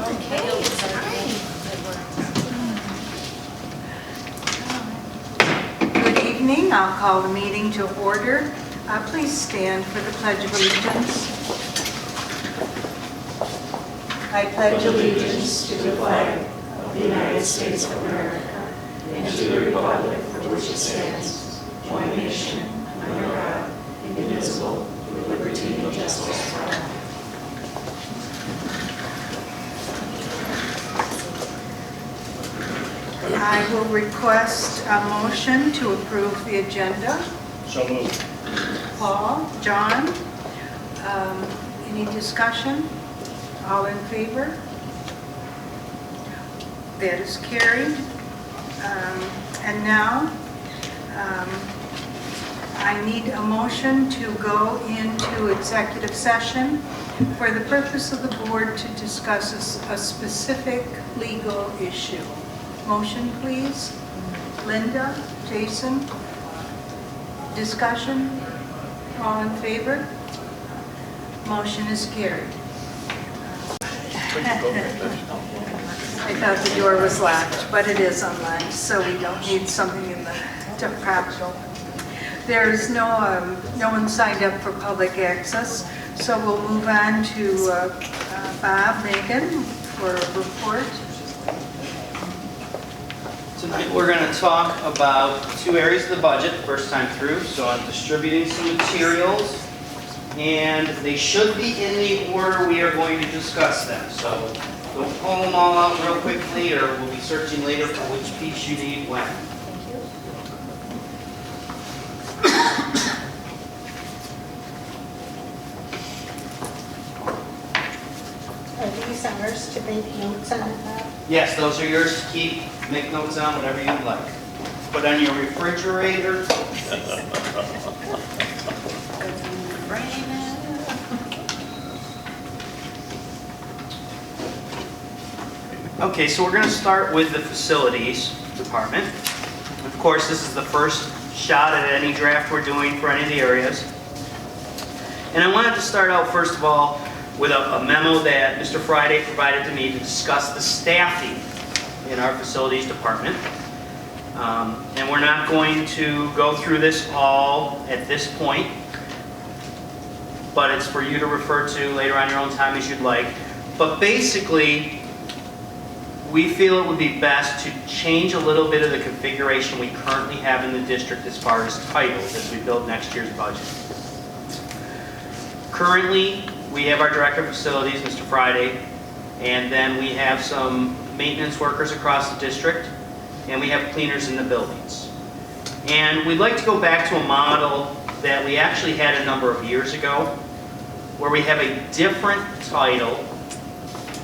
Okay, it's time. Good evening. I'll call the meeting to order. Please stand for the Pledge of Allegiance. I pledge allegiance to the flag of the United States of America and to the republic for which it stands, one nation, under God, indivisible, with liberty and justice for all. I will request a motion to approve the agenda. So moved. Paul, John, any discussion? All in favor? That is carried. And now, I need a motion to go into executive session for the purpose of the board to discuss a specific legal issue. Motion, please. Linda, Jason, discussion? All in favor? Motion is carried. I thought the door was locked, but it is unlocked, so we don't need something in the Capitol. There is no one signed up for public access, so we'll move on to Bob Megan for a report. Tonight we're going to talk about two areas of the budget, first time through. So I'm distributing some materials, and they should be in the order we are going to discuss them. So don't pull them all out real quickly, or we'll be searching later for which piece you need when. Are these ours to make notes on? Yes, those are yours to keep. Make notes on whatever you'd like. Put on your refrigerator. Okay, so we're going to start with the facilities department. Of course, this is the first shot at any draft we're doing for any of the areas. And I wanted to start out, first of all, with a memo that Mr. Friday provided to me to discuss the staffing in our facilities department. And we're not going to go through this all at this point, but it's for you to refer to later on your own time as you'd like. But basically, we feel it would be best to change a little bit of the configuration we currently have in the district as far as titles as we build next year's budget. Currently, we have our Director of Facilities, Mr. Friday, and then we have some maintenance workers across the district, and we have cleaners in the buildings. And we'd like to go back to a model that we actually had a number of years ago, where we have a different title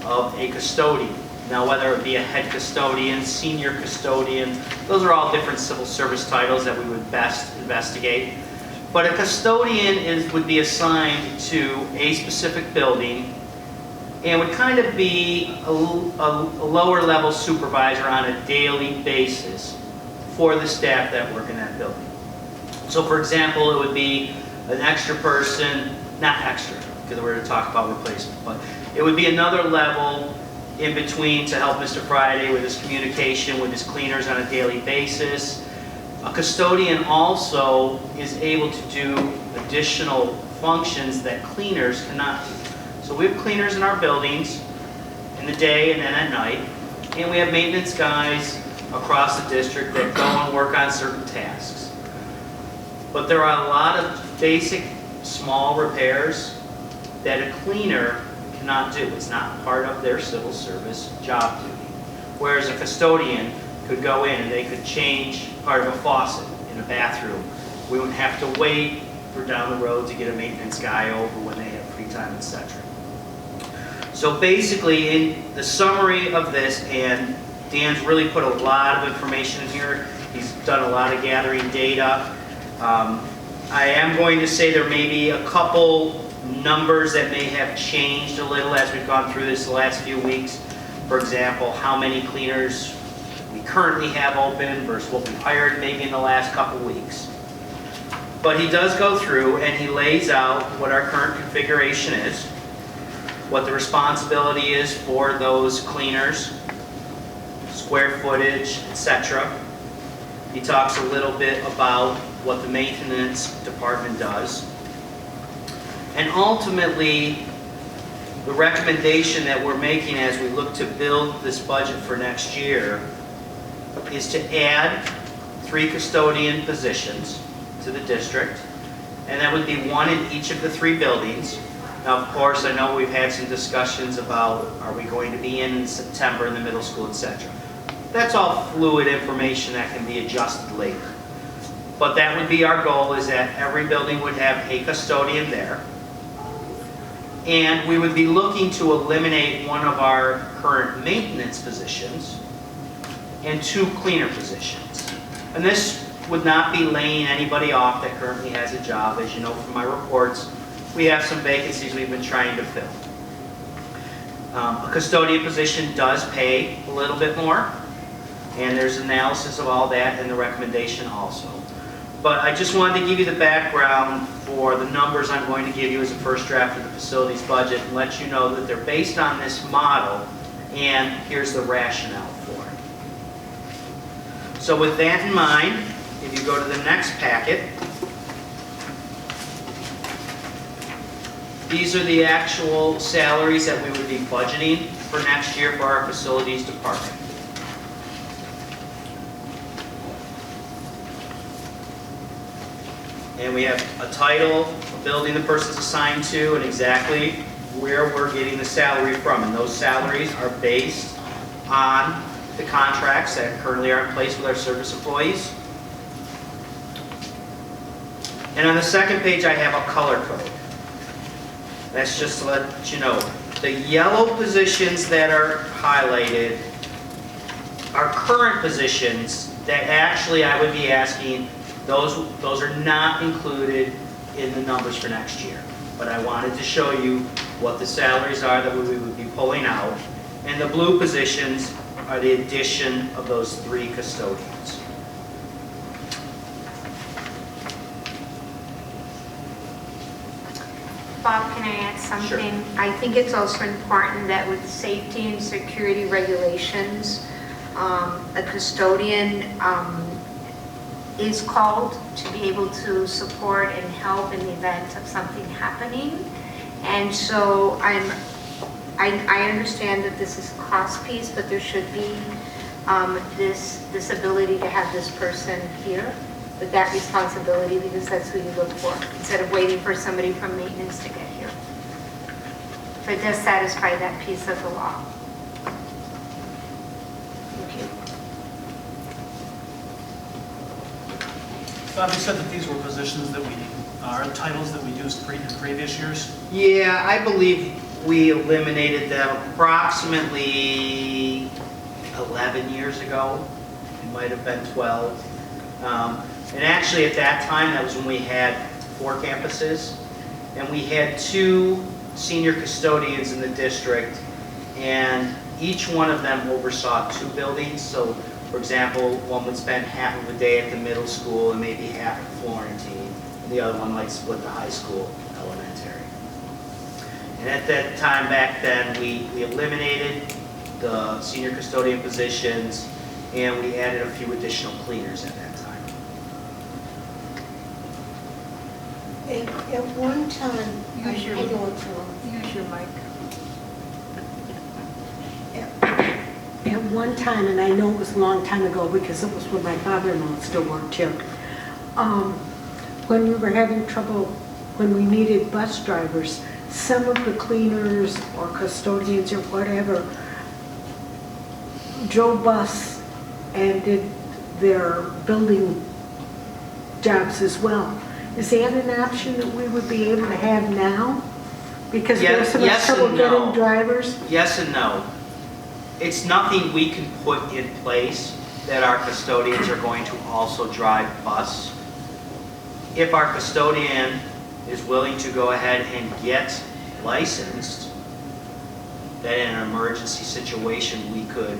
of a custodian. Now, whether it be a head custodian, senior custodian, those are all different civil service titles that we would best investigate. But a custodian would be assigned to a specific building and would kind of be a lower level supervisor on a daily basis for the staff that work in that building. So for example, it would be an extra person, not extra, because we're going to talk about replacement, but it would be another level in between to help Mr. Friday with his communication with his cleaners on a daily basis. A custodian also is able to do additional functions that cleaners cannot do. So we have cleaners in our buildings in the day and then at night, and we have maintenance guys across the district that go and work on certain tasks. But there are a lot of basic small repairs that a cleaner cannot do. It's not part of their civil service job duty. Whereas a custodian could go in and they could change part of a faucet in a bathroom. We wouldn't have to wait for down the road to get a maintenance guy over when they have free time, etc. So basically, in the summary of this, and Dan's really put a lot of information in here. He's done a lot of gathering data. I am going to say there may be a couple numbers that may have changed a little as we've gone through this the last few weeks. For example, how many cleaners we currently have open versus what we've hired maybe in the last couple weeks. But he does go through and he lays out what our current configuration is, what the responsibility is for those cleaners, square footage, etc. He talks a little bit about what the maintenance department does. And ultimately, the recommendation that we're making as we look to build this budget for next year is to add 3 custodian positions to the district, and that would be 1 in each of the 3 buildings. Now, of course, I know we've had some discussions about, are we going to be in September in the middle school, etc. That's all fluid information that can be adjusted later. But that would be our goal, is that every building would have a custodian there. And we would be looking to eliminate one of our current maintenance positions and 2 cleaner positions. And this would not be laying anybody off that currently has a job. As you know from my reports, we have some vacancies we've been trying to fill. A custodian position does pay a little bit more, and there's analysis of all that in the recommendation also. But I just wanted to give you the background for the numbers I'm going to give you as a first draft of the facilities budget, and let you know that they're based on this model, and here's the rationale for it. So with that in mind, if you go to the next packet, these are the actual salaries that we would be budgeting for next year for our facilities department. And we have a title, a building the person's assigned to, and exactly where we're getting the salary from. And those salaries are based on the contracts that currently are in place with our service employees. And on the second page, I have a color code. That's just to let you know. The yellow positions that are highlighted are current positions that actually I would be asking, those are not included in the numbers for next year. But I wanted to show you what the salaries are that we would be pulling out. And the blue positions are the addition of those 3 custodians. Bob, can I add something? Sure. I think it's also important that with safety and security regulations, a custodian is called to be able to support and help in the event of something happening. And so I understand that this is a cost piece, but there should be this ability to have this person here with that responsibility, because that's who you look for, instead of waiting for somebody from maintenance to get here. So it does satisfy that piece of the law. Thank you. Bob, you said that these were positions that are titles that we used in previous years? Yeah, I believe we eliminated them approximately 11 years ago. It might have been 12. And actually at that time, that was when we had 4 campuses, and we had 2 senior custodians in the district, and each one of them oversaw 2 buildings. So, for example, one would spend half of a day at the middle school and maybe half at Florentine, and the other one might split the high school, elementary. And at that time back then, we eliminated the senior custodian positions, and we added a few additional cleaners at that time. At one time, Use your- I know it's wrong. Use your mic. At one time, and I know it was a long time ago because it was when my father-in-law still worked here, when we were having trouble, when we needed bus drivers, some of the cleaners or custodians or whatever drove bus and did their building jobs as well. Is that an option that we would be able to have now? Because there's so much trouble getting drivers? Yes and no. It's nothing we can put in place that our custodians are going to also drive bus. If our custodian is willing to go ahead and get licensed, that in an emergency situation we could,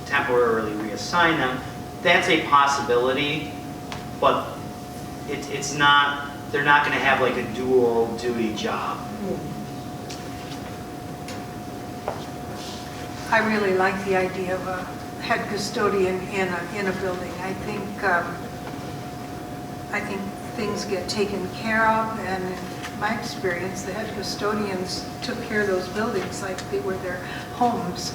temporarily reassign them. That's a possibility, but it's not. They're not going to have like a dual duty job. I really like the idea of a head custodian in a building. I think things get taken care of, and in my experience, the head custodians took care of those buildings like they were their homes.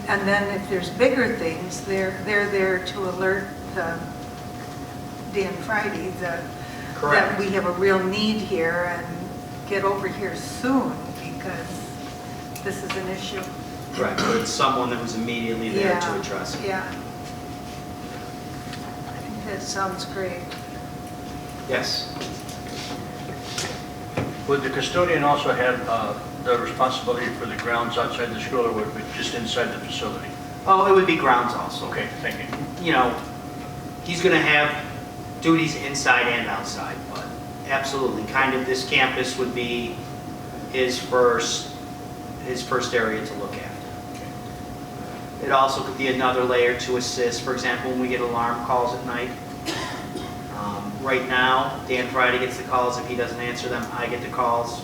And then if there's bigger things, they're there to alert Dan Friday that we have a real need here and get over here soon because this is an issue. Correct, but it's someone that was immediately there to address it. Yeah. I think that sounds great. Yes. Would the custodian also have the responsibility for the grounds outside the school, or would it be just inside the facility? Oh, it would be grounds also. Okay, thank you. You know, he's going to have duties inside and outside, but absolutely, kind of this campus would be his first area to look after. It also could be another layer to assist. For example, when we get alarm calls at night. Right now, Dan Friday gets the calls. If he doesn't answer them, I get the calls.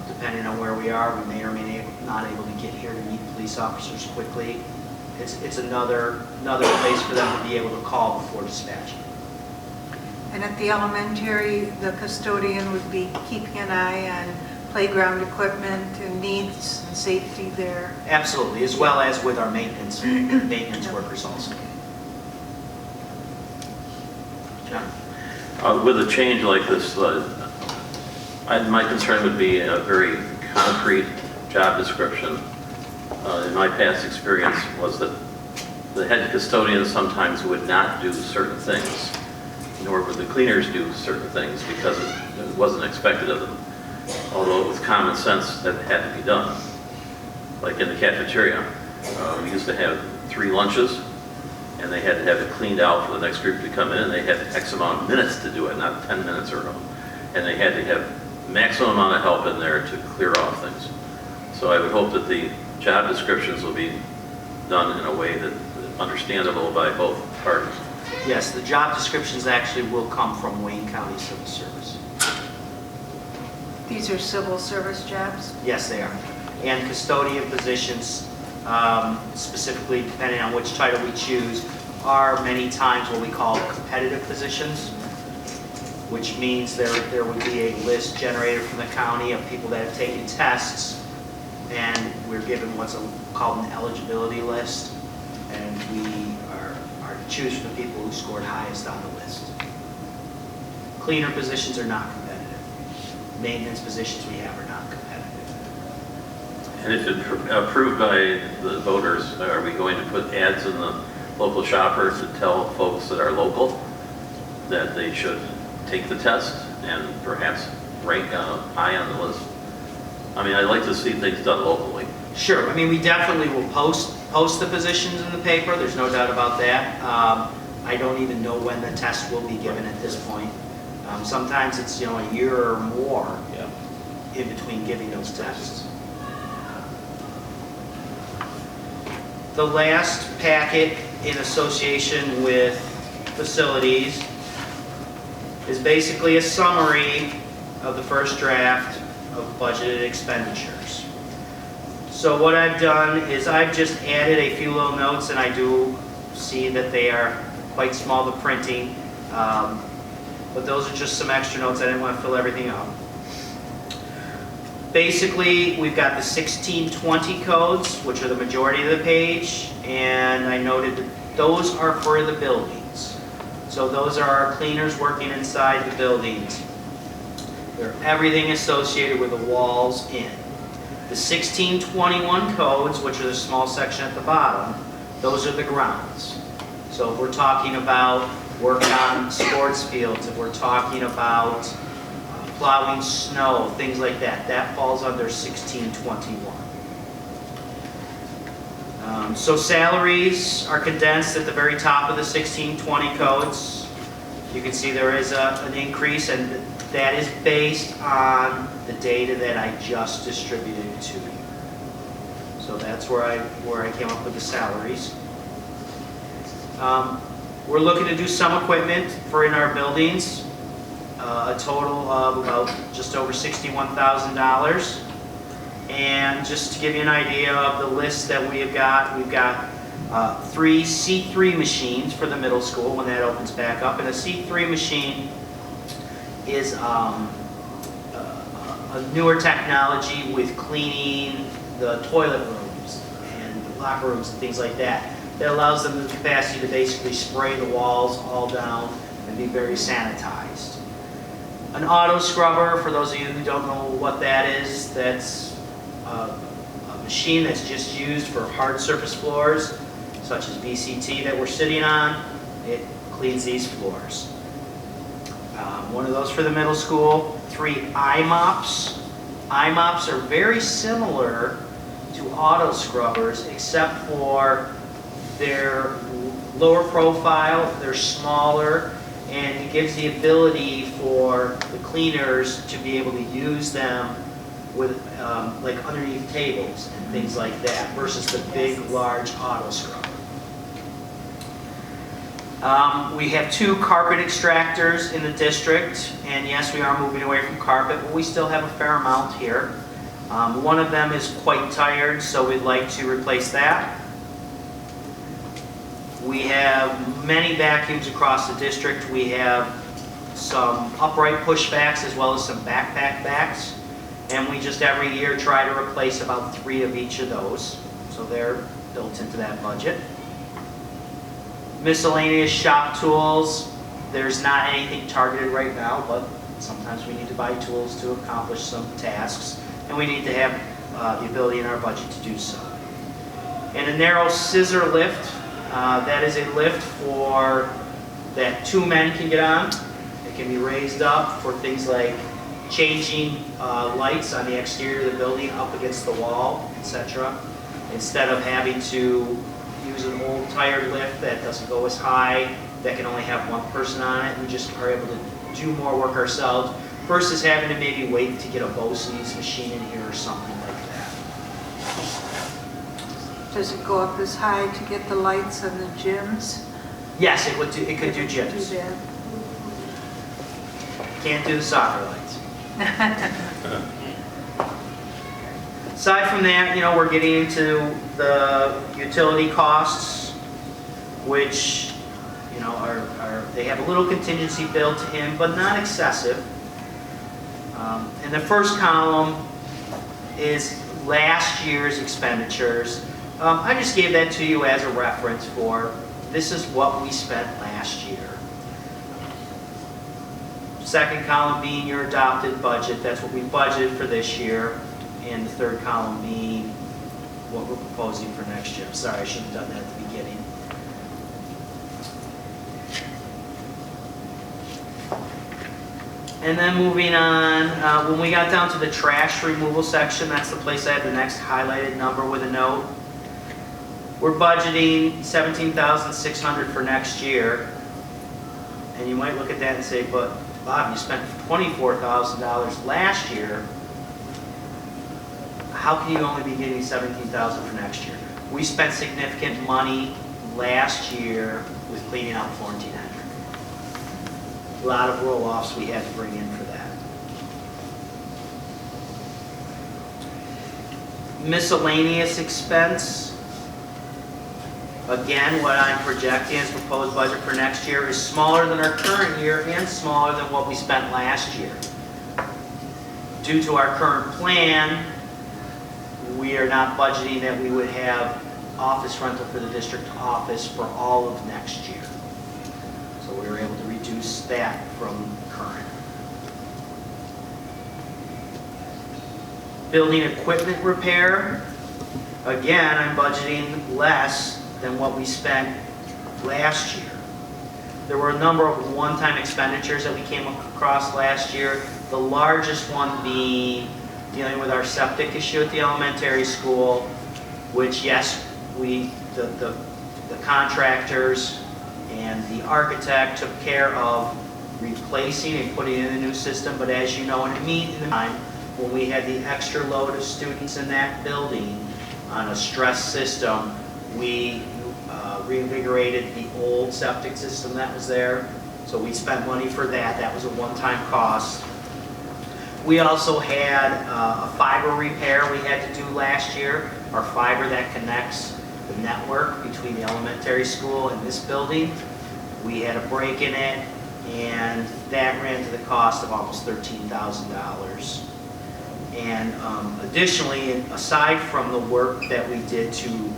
Depending on where we are, we may or may not able to get here to meet police officers quickly. It's another place for them to be able to call before dispatching. And at the elementary, the custodian would be keeping an eye on playground equipment and needs and safety there. Absolutely, as well as with our maintenance workers also. John? With a change like this, my concern would be a very concrete job description. In my past experience was that the head custodian sometimes would not do certain things, nor would the cleaners do certain things because it wasn't expected of them. Although it was common sense that it had to be done. Like in the cafeteria, we used to have 3 lunches, and they had to have it cleaned out for the next group to come in, and they had X amount of minutes to do it, not 10 minutes or so. And they had to have maximum amount of help in there to clear off things. So I would hope that the job descriptions will be done in a way that is understandable by both parties. Yes, the job descriptions actually will come from Wayne County Civil Service. These are civil service jobs? Yes, they are. And custodian positions, specifically depending on which title we choose, are many times what we call competitive positions, which means there would be a list generated from the county of people that have taken tests, and we're given what's called an eligibility list, and we are to choose from the people who scored highest on the list. Cleaner positions are not competitive. Maintenance positions we have are not competitive. And if it's approved by the voters, are we going to put ads in the local shopper to tell folks that are local that they should take the test and perhaps rank high on the list? I mean, I'd like to see things done locally. Sure. I mean, we definitely will post the positions in the paper. There's no doubt about that. I don't even know when the test will be given at this point. Sometimes it's, a year or more in between giving those tests. The last packet in association with facilities is basically a summary of the first draft of budgeted expenditures. So what I've done is I've just added a few little notes, and I do see that they are quite small, the printing. But those are just some extra notes. I didn't want to fill everything up. Basically, we've got the 1620 codes, which are the majority of the page, and I noted that those are for the buildings. So those are our cleaners working inside the buildings. They're everything associated with the walls in. The 1621 codes, which are the small section at the bottom, those are the grounds. So if we're talking about work on sports fields, if we're talking about plowing snow, things like that, that falls under 1621. So salaries are condensed at the very top of the 1620 codes. You can see there is an increase, and that is based on the data that I just distributed to you. So that's where I came up with the salaries. We're looking to do some equipment for in our buildings, a total of about just over $61,000. And just to give you an idea of the list that we have got, we've got 3 C3 machines for the middle school when that opens back up. And a C3 machine is a newer technology with cleaning the toilet rooms and the locker rooms and things like that. That allows them the capacity to basically spray the walls all down and be very sanitized. An auto scrubber, for those of you who don't know what that is, that's a machine that's just used for hard surface floors, such as VCT that we're sitting on. It cleans these floors. One of those for the middle school. 3 eye mops. Eye mops are very similar to auto scrubbers, except for their lower profile, they're smaller, and it gives the ability for the cleaners to be able to use them with like underneath tables and things like that versus the big, large auto scrubber. We have 2 carpet extractors in the district, and yes, we are moving away from carpet, but we still have a fair amount here. One of them is quite tired, so we'd like to replace that. We have many vacuums across the district. We have some upright pushbacks as well as some backpack backs. And we just every year try to replace about 3 of each of those. So they're built into that budget. Miscellaneous shop tools. There's not anything targeted right now, but sometimes we need to buy tools to accomplish some tasks. And we need to have the ability in our budget to do so. And a narrow scissor lift. That is a lift for that 2 men can get on. It can be raised up for things like changing lights on the exterior of the building up against the wall, etc. Instead of having to use an old tired lift that doesn't go as high, that can only have 1 person on it, we just are able to do more work ourselves versus having to maybe wait to get a BOCE's machine in here or something like that. Does it go up as high to get the lights in the gyms? Yes, it would do. It could do gyms. Do that. Can't do the soccer lights. Aside from that, you know, we're getting into the utility costs, which, you know, they have a little contingency built in, but not excessive. And the first column is last year's expenditures. I just gave that to you as a reference for this is what we spent last year. Second column being your adopted budget, that's what we budgeted for this year. And the third column being what we're proposing for next year. Sorry, I should have done that at the beginning. And then moving on, when we got down to the trash removal section, that's the place I had the next highlighted number with a note. We're budgeting $17,600 for next year. And you might look at that and say, but Bob, you spent $24,000 last year. How can you only be getting $17,000 for next year? We spent significant money last year with cleaning out Florentine Hendrick. A lot of roll-offs we had to bring in for that. Miscellaneous expense. Again, what I'm projecting as proposed budget for next year is smaller than our current year and smaller than what we spent last year. Due to our current plan, we are not budgeting that we would have office rental for the district office for all of next year. So we were able to reduce that from current. Building equipment repair. Again, I'm budgeting less than what we spent last year. There were a number of one-time expenditures that we came across last year. The largest one being dealing with our septic issue at the elementary school, which yes, the contractors and the architect took care of replacing and putting in a new system, but as you know, in the time when we had the extra load of students in that building on a stress system, we reinvigorated the old septic system that was there. So we spent money for that. That was a one-time cost. We also had a fiber repair we had to do last year, our fiber that connects the network between the elementary school and this building. We had a break in it, and that ran to the cost of almost $13,000. And additionally, aside from the work that we did to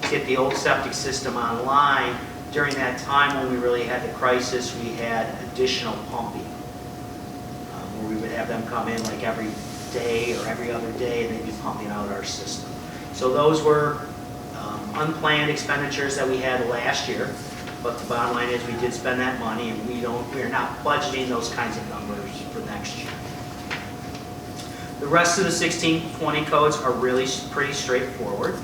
get the old septic system online, during that time when we really had the crisis, we had additional pumping. Where we would have them come in like every day or every other day, and they'd be pumping out our system. So those were unplanned expenditures that we had last year, but the bottom line is we did spend that money, and we're not budgeting those kinds of numbers for next year. The rest of the 1620 codes are really pretty straightforward.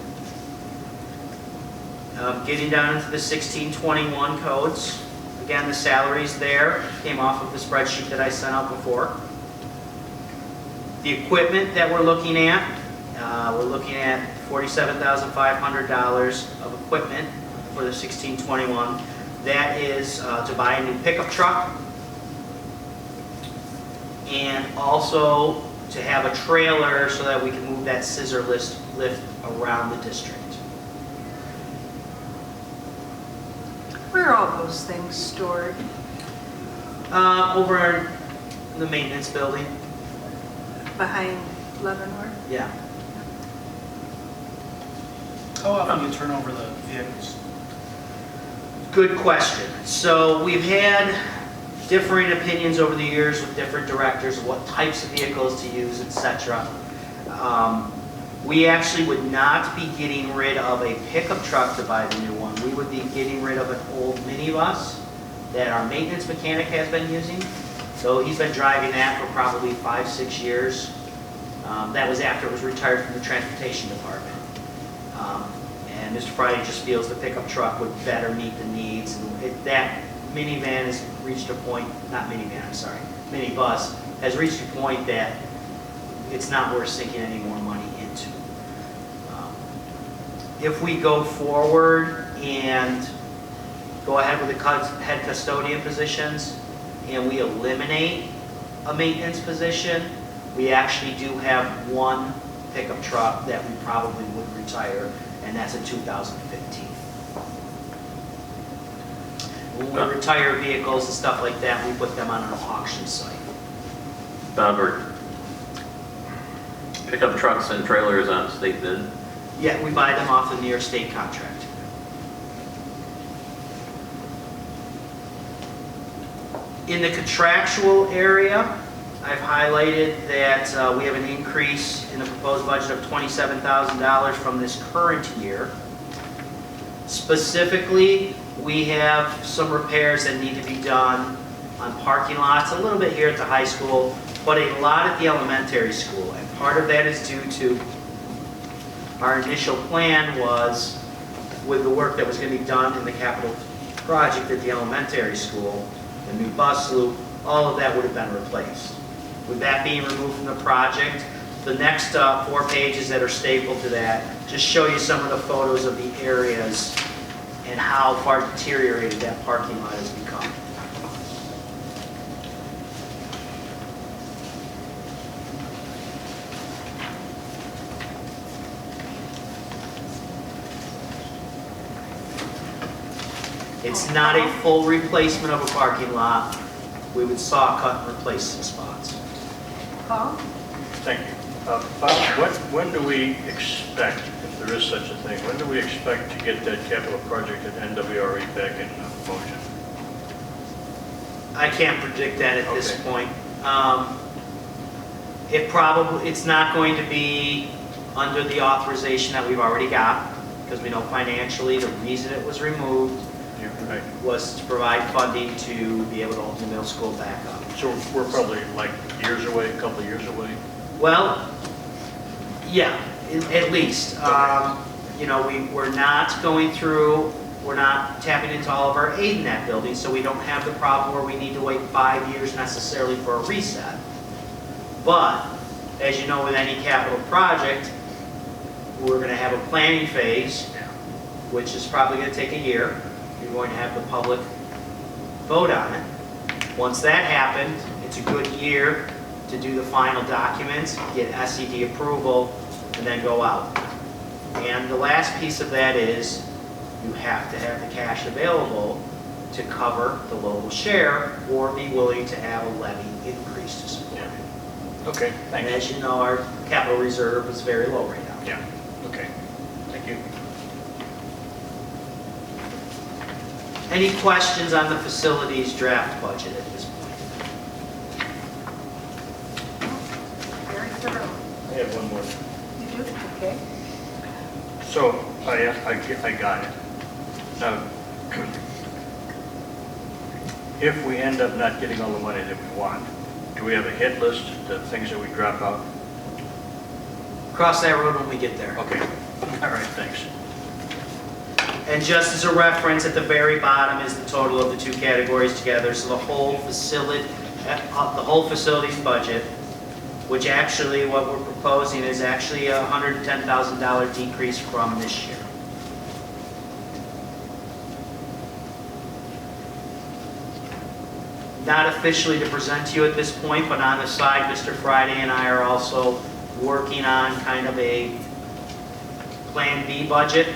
Getting down into the 1621 codes, again, the salaries there came off of the spreadsheet that I sent out before. The equipment that we're looking at $47,500 of equipment for the 1621. That is to buy a new pickup truck, and also to have a trailer so that we can move that scissor lift around the district. Where are all those things stored? Over in the maintenance building. Behind Leavenworth? Yeah. How often do you turn over the vehicles? Good question. So we've had differing opinions over the years with different directors of what types of vehicles to use, etc. We actually would not be getting rid of a pickup truck to buy the new one. We would be getting rid of an old minibus that our maintenance mechanic has been using. So he's been driving that for probably 5-6 years. That was after it was retired from the transportation department. And Mr. Friday just feels the pickup truck would better meet the needs. And that minivan has reached a point, not minivan, I'm sorry, minibus has reached a point that it's not worth sinking any more money into. If we go forward and go ahead with the head custodian positions and we eliminate a maintenance position, we actually do have one pickup truck that we probably would retire, and that's a 2015. When we retire vehicles and stuff like that, we put them on an auction site. Bob, pickup trucks and trailers on state bid? Yeah, we buy them off the New York State contract. In the contractual area, I've highlighted that we have an increase in the proposed budget of $27,000 from this current year. Specifically, we have some repairs that need to be done on parking lots, a little bit here at the high school, but a lot at the elementary school. And part of that is due to our initial plan was with the work that was going to be done in the capital project at the elementary school, the new bus loop, all of that would have been replaced. With that being removed from the project, the next 4 pages that are stapled to that just show you some of the photos of the areas and how far deteriorated that parking lot has become. It's not a full replacement of a parking lot. We would saw, cut, and replace some spots. Paul? Thank you. Bob, when do we expect, if there is such a thing, when do we expect to get that capital project at NWRE back in motion? I can't predict that at this point. It's not going to be under the authorization that we've already got, because we know financially the reason it was removed Right. was to provide funding to be able to open the middle school back up. So we're probably like years away, a couple of years away? Well, yeah, at least. You know, we're not going through, we're not tapping into all of our aid in that building, so we don't have the problem where we need to wait 5 years necessarily for a reset. But, as you know, with any capital project, we're going to have a planning phase, which is probably going to take a year. You're going to have the public vote on it. Once that happens, it's a good year to do the final documents, get SED approval, and then go out. And the last piece of that is you have to have the cash available to cover the local share or be willing to have a levy increase to support it. Okay, And thank you. as you know, our capital reserve is very low right now. Yeah, okay, thank you. Any questions on the facilities draft budget at this point? Very thorough. I have one more. You do? Okay. So, I got it. Now, if we end up not getting all the money that we want, do we have a hit list, the things that we drop out? Cross that road when we get there. Okay, all right, thanks. And just as a reference, at the very bottom is the total of the two categories together. So the whole facilities budget, which actually what we're proposing is actually a $110,000 decrease from this year. Not officially to present to you at this point, but on the side, Mr. Friday and I are also working on kind of a Plan B budget.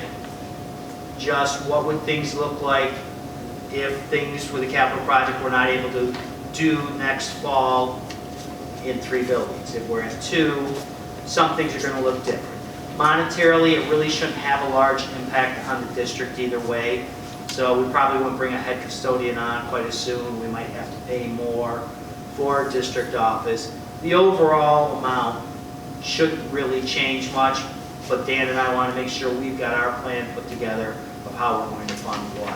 Just what would things look like if things with a capital project we're not able to do next fall in 3 buildings. If we're at 2, some things are going to look different. Monetarily, it really shouldn't have a large impact on the district either way. So we probably wouldn't bring a head custodian on quite as soon. We might have to pay more for a district office. The overall amount shouldn't really change much, but Dan and I want to make sure we've got our plan put together of how we're going to fund what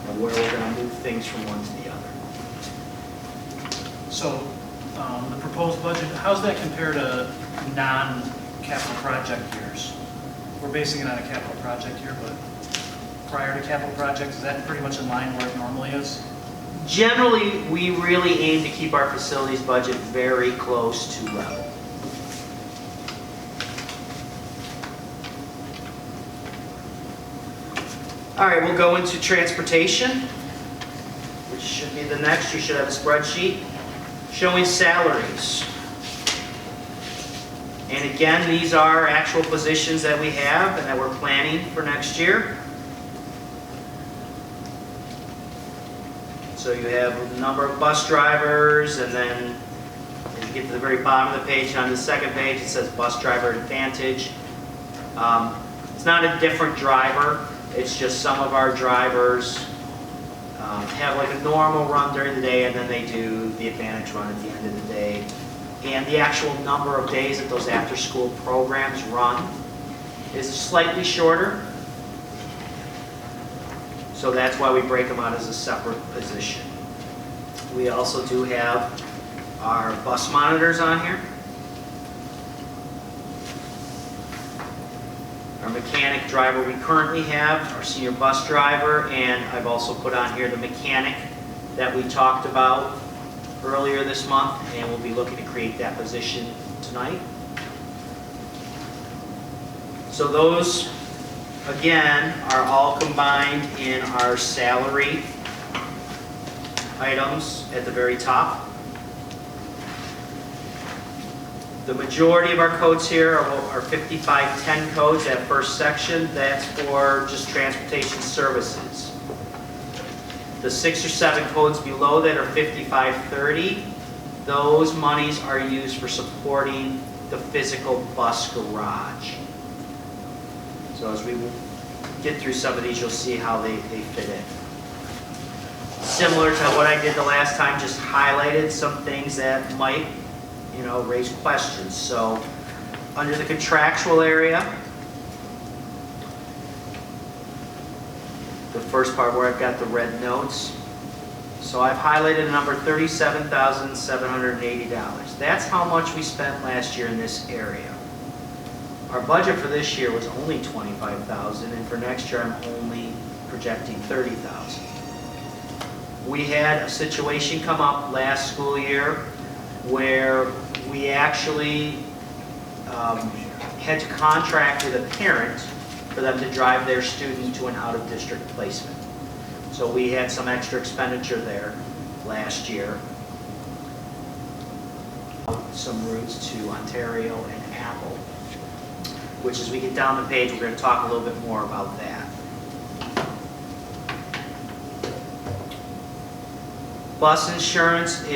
and where we're going to move things from one to the other. So the proposed budget, how's that compare to non-capital project years? We're basing it on a capital project year, but prior to capital projects, is that pretty much in line where it normally is? Generally, we really aim to keep our facilities budget very close to level. All right, we'll go into transportation, which should be the next. You should have a spreadsheet showing salaries. And again, these are actual positions that we have and that we're planning for next year. So you have the number of bus drivers, and then as you get to the very bottom of the page, on the second page, it says bus driver advantage. It's not a different driver. It's just some of our drivers have like a normal run during the day, and then they do the advantage run at the end of the day. And the actual number of days that those after-school programs run is slightly shorter. So that's why we break them out as a separate position. We also do have our bus monitors on here. Our mechanic driver we currently have, our senior bus driver, and I've also put on here the mechanic that we talked about earlier this month, and we'll be looking to create that position tonight. So those, again, are all combined in our salary items at the very top. The majority of our codes here are 5510 codes, that first section. That's for just transportation services. The 6 or 7 codes below that are 5530. Those monies are used for supporting the physical bus garage. So as we get through some of these, you'll see how they fit in. Similar to what I did the last time, just highlighted some things that might, raise questions. So under the contractual area, the first part where I've got the red notes. So I've highlighted a number $37,780. That's how much we spent last year in this area. Our budget for this year was only $25,000, and for next year I'm only projecting $30,000. We had a situation come up last school year where we actually had to contract with a parent for them to drive their student to an out-of-district placement. So we had some extra expenditure there last year. some routes to Ontario and Apple, which as we get down the page, we're going to talk a little bit more about that. Bus insurance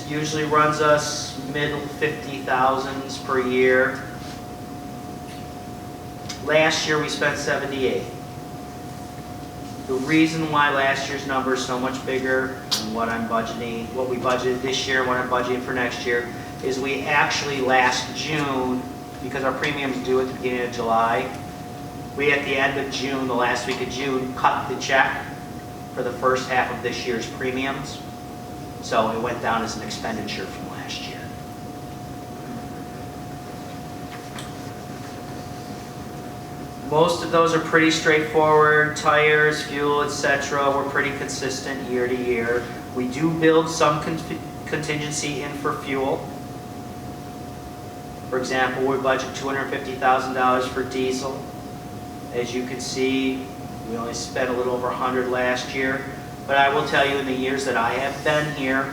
usually runs us middle 50,000s per year. Last year we spent 78. The reason why last year's number is so much bigger than what we budgeted this year and what I'm budgeting for next year, is we actually last June, because our premiums due at the beginning of July, we at the end of June, the last week of June, cut the check for the first half of this year's premiums. So it went down as an expenditure from last year. Most of those are pretty straightforward. Tires, fuel, etc. We're pretty consistent year to year. We do build some contingency in for fuel. For example, we budget $250,000 for diesel. As you can see, we only spent a little over 100 last year. But I will tell you, in the years that I have been here,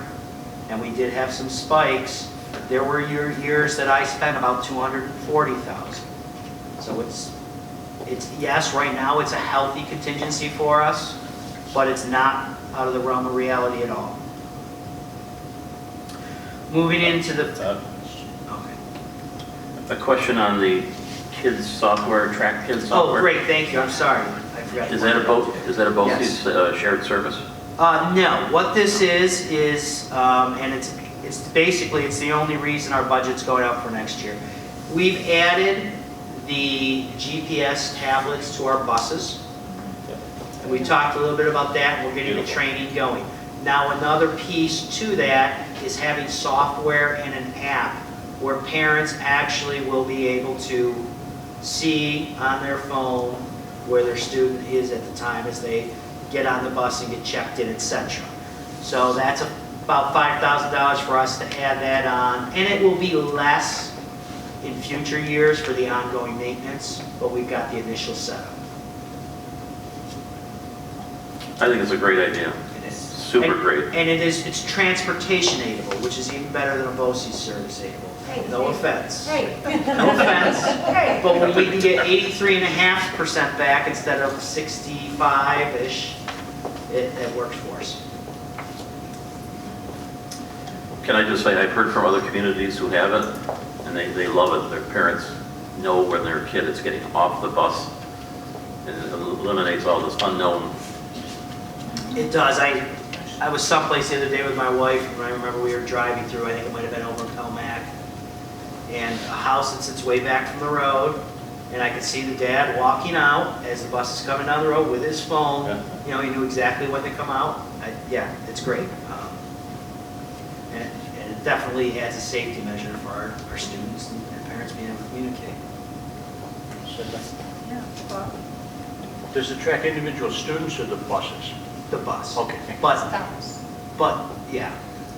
and we did have some spikes, there were years that I spent about $240,000. So it's yes, right now it's a healthy contingency for us, but it's not out of the realm of reality at all. Moving into the... Okay. A question on the kids software, track kids software. Oh, great, thank you, I'm sorry. I forgot. Is that a BOCES shared service? No, what this is, and it's basically, it's the only reason our budget's going up for next year. We've added the GPS tablets to our buses. And we talked a little bit about that, and we're getting the training going. Now, another piece to that is having software and an app where parents actually will be able to see on their phone where their student is at the time as they get on the bus and get checked in, etc. So that's about $5,000 for us to add that on, and it will be less in future years for the ongoing maintenance, but we've got the initial setup. I think it's a great idea. It is. Super great. And it's transportation aidable, which is even better than a BOCES service aidable. No offense. Hey. No offense. But when we can get 83.5% back instead of 65-ish, it works for us. Can I just say, I've heard from other communities who have it, and they love it. Their parents know when their kid is getting off the bus, and it eliminates all this unknown. It does. I was someplace the other day with my wife, and I remember we were driving through, I think it might have been over Pelmac, and a house that sits way back from the road, and I could see the dad walking out as the bus is coming down the road with his phone. Yeah. You know, he knew exactly when they come out. Yeah, it's great. And it definitely adds a safety measure for our students and parents being able to communicate. Yeah, well, Does it track individual students or the buses? The bus. Okay, thank you. But yeah,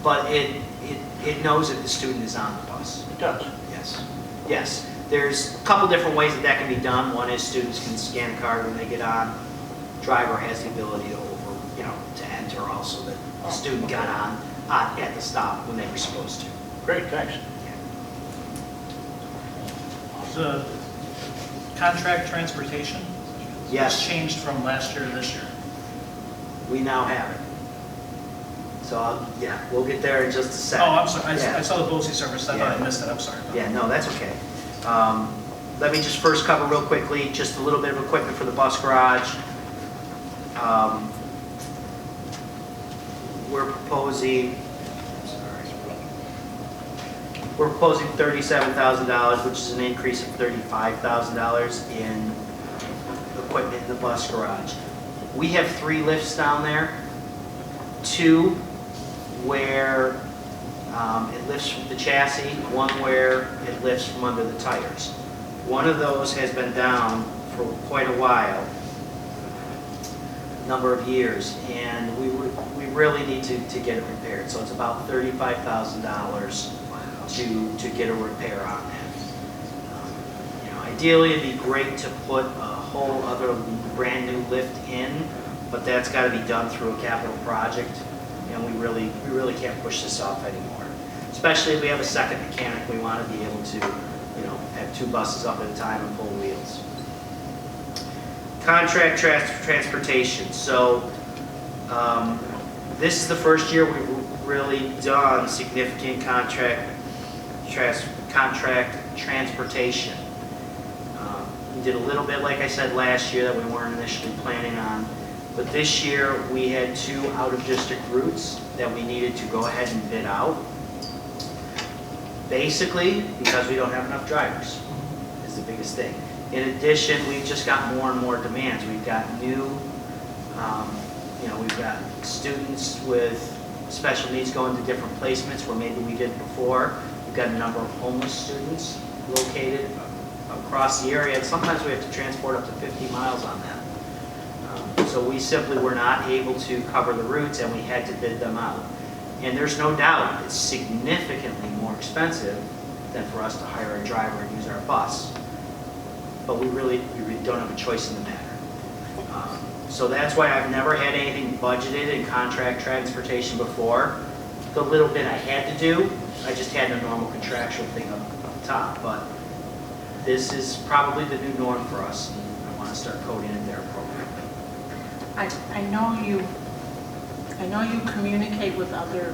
but it knows if the student is on the bus. It does. Yes. Yes. There's a couple different ways that can be done. One is students can scan a card when they get on. Driver has the ability to to enter also that the student got on at the stop when they were supposed to. Great, thanks. The contract transportation? Yes. Has changed from last year to this year. We now have it. So yeah, we'll get there in just a Oh, second. I'm sorry, Yeah. I saw the BOCES service, I thought I missed it, I'm sorry. Yeah, no, that's okay. Let me just first cover real quickly, just a little bit of equipment for the bus garage. We're proposing $37,000, which is an increase of $35,000 in equipment in the bus garage. We have 3 lifts down there, 2 where it lifts from the chassis, 1 where it lifts from under the tires. One of those has been down for quite a while, number of years, and we really need to get it repaired. So it's about $35,000 to get a repair on that. Ideally, it'd be great to put a whole other brand new lift in, but that's got to be done through a capital project, and we really can't push this off anymore. especially if we have a second mechanic, we want to be able to, have 2 buses up at a time and pull wheels. Contract transportation. So this is the first year we've really done significant contract transportation. We did a little bit, like I said, last year that we weren't initially planning on. But this year, we had 2 out-of-district routes that we needed to go ahead and bid out. Basically, because we don't have enough drivers, is the biggest thing. In addition, we've just got more and more demands. We've got we've got students with special needs going to different placements where maybe we did before. We've got a number of homeless students located across the area, and sometimes we have to transport up to 50 miles on them. So we simply were not able to cover the routes, and we had to bid them out. And there's no doubt it's significantly more expensive than for us to hire a driver and use our bus. But we really don't have a choice in the matter. So that's why I've never had anything budgeted in contract transportation before. The little bit I had to do, I just had a normal contractual thing up top. But this is probably the new norm for us, and I want to start coding it there appropriately. I know you communicate with other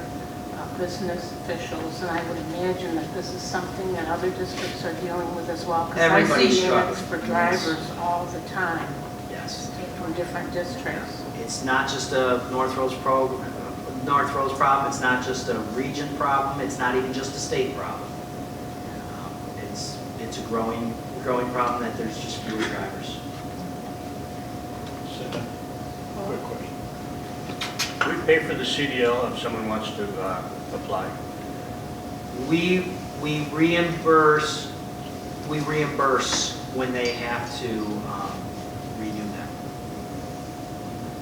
business officials, and I would imagine that this is something that other districts are dealing with as well. Because I Everybody's see ads struggling. for drivers all the time Yes. from different districts. It's not just a North Rose problem, it's not just a region problem, it's not even just a state problem. It's a growing problem that there's just fewer drivers. Quick question. We pay for the CDL if someone wants to apply? We reimburse when they have to renew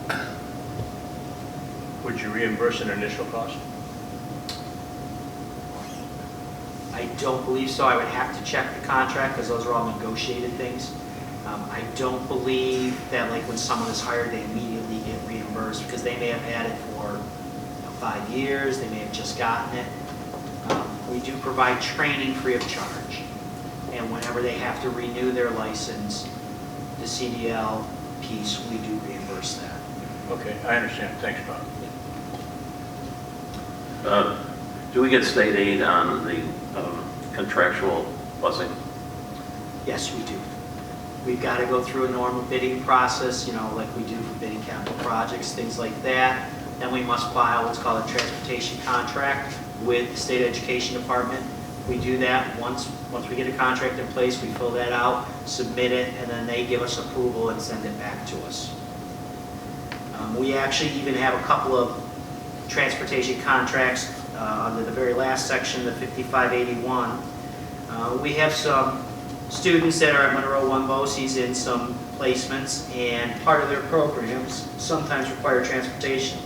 them. Would you reimburse an initial cost? I don't believe so. I would have to check the contract because those are all negotiated things. I don't believe that like when someone is hired, they immediately get reimbursed because they may have had it for 5 years, they may have just gotten it. We do provide training free of charge. And whenever they have to renew their license, the CDL piece, we do reimburse that. Okay, I understand. Thanks, Bob. Do we get state aid on the contractual busing? Yes, we do. We've got to go through a normal bidding process, like we do for bidding capital projects, things like that. Then we must file what's called a transportation contract with the state education department. We do that once we get a contract in place, we fill that out, submit it, and then they give us approval and send it back to us. We actually even have a couple of transportation contracts under the very last section, the 5581. We have some students that are at Monroe One BOCES in some placements, and part of their programs sometimes require transportation,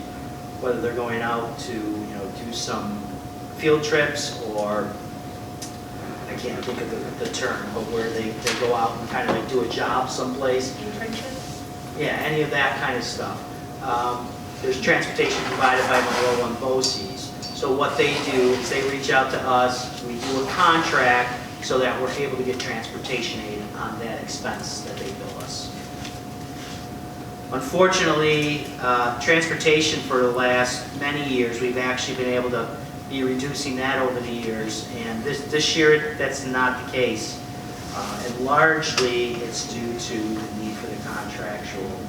whether they're going out to do some field trips, or I can't think of the term, but where they go out and kind of like do a job someplace. Internships? Yeah, any of that kind of stuff. There's transportation provided by Monroe One BOCES. So what they do is they reach out to us, we do a contract so that we're able to get transportation aid on that expense that they bill us. Unfortunately, transportation for the last many years, we've actually been able to be reducing that over the years, and this year that's not the case. And largely it's due to the need for the contractual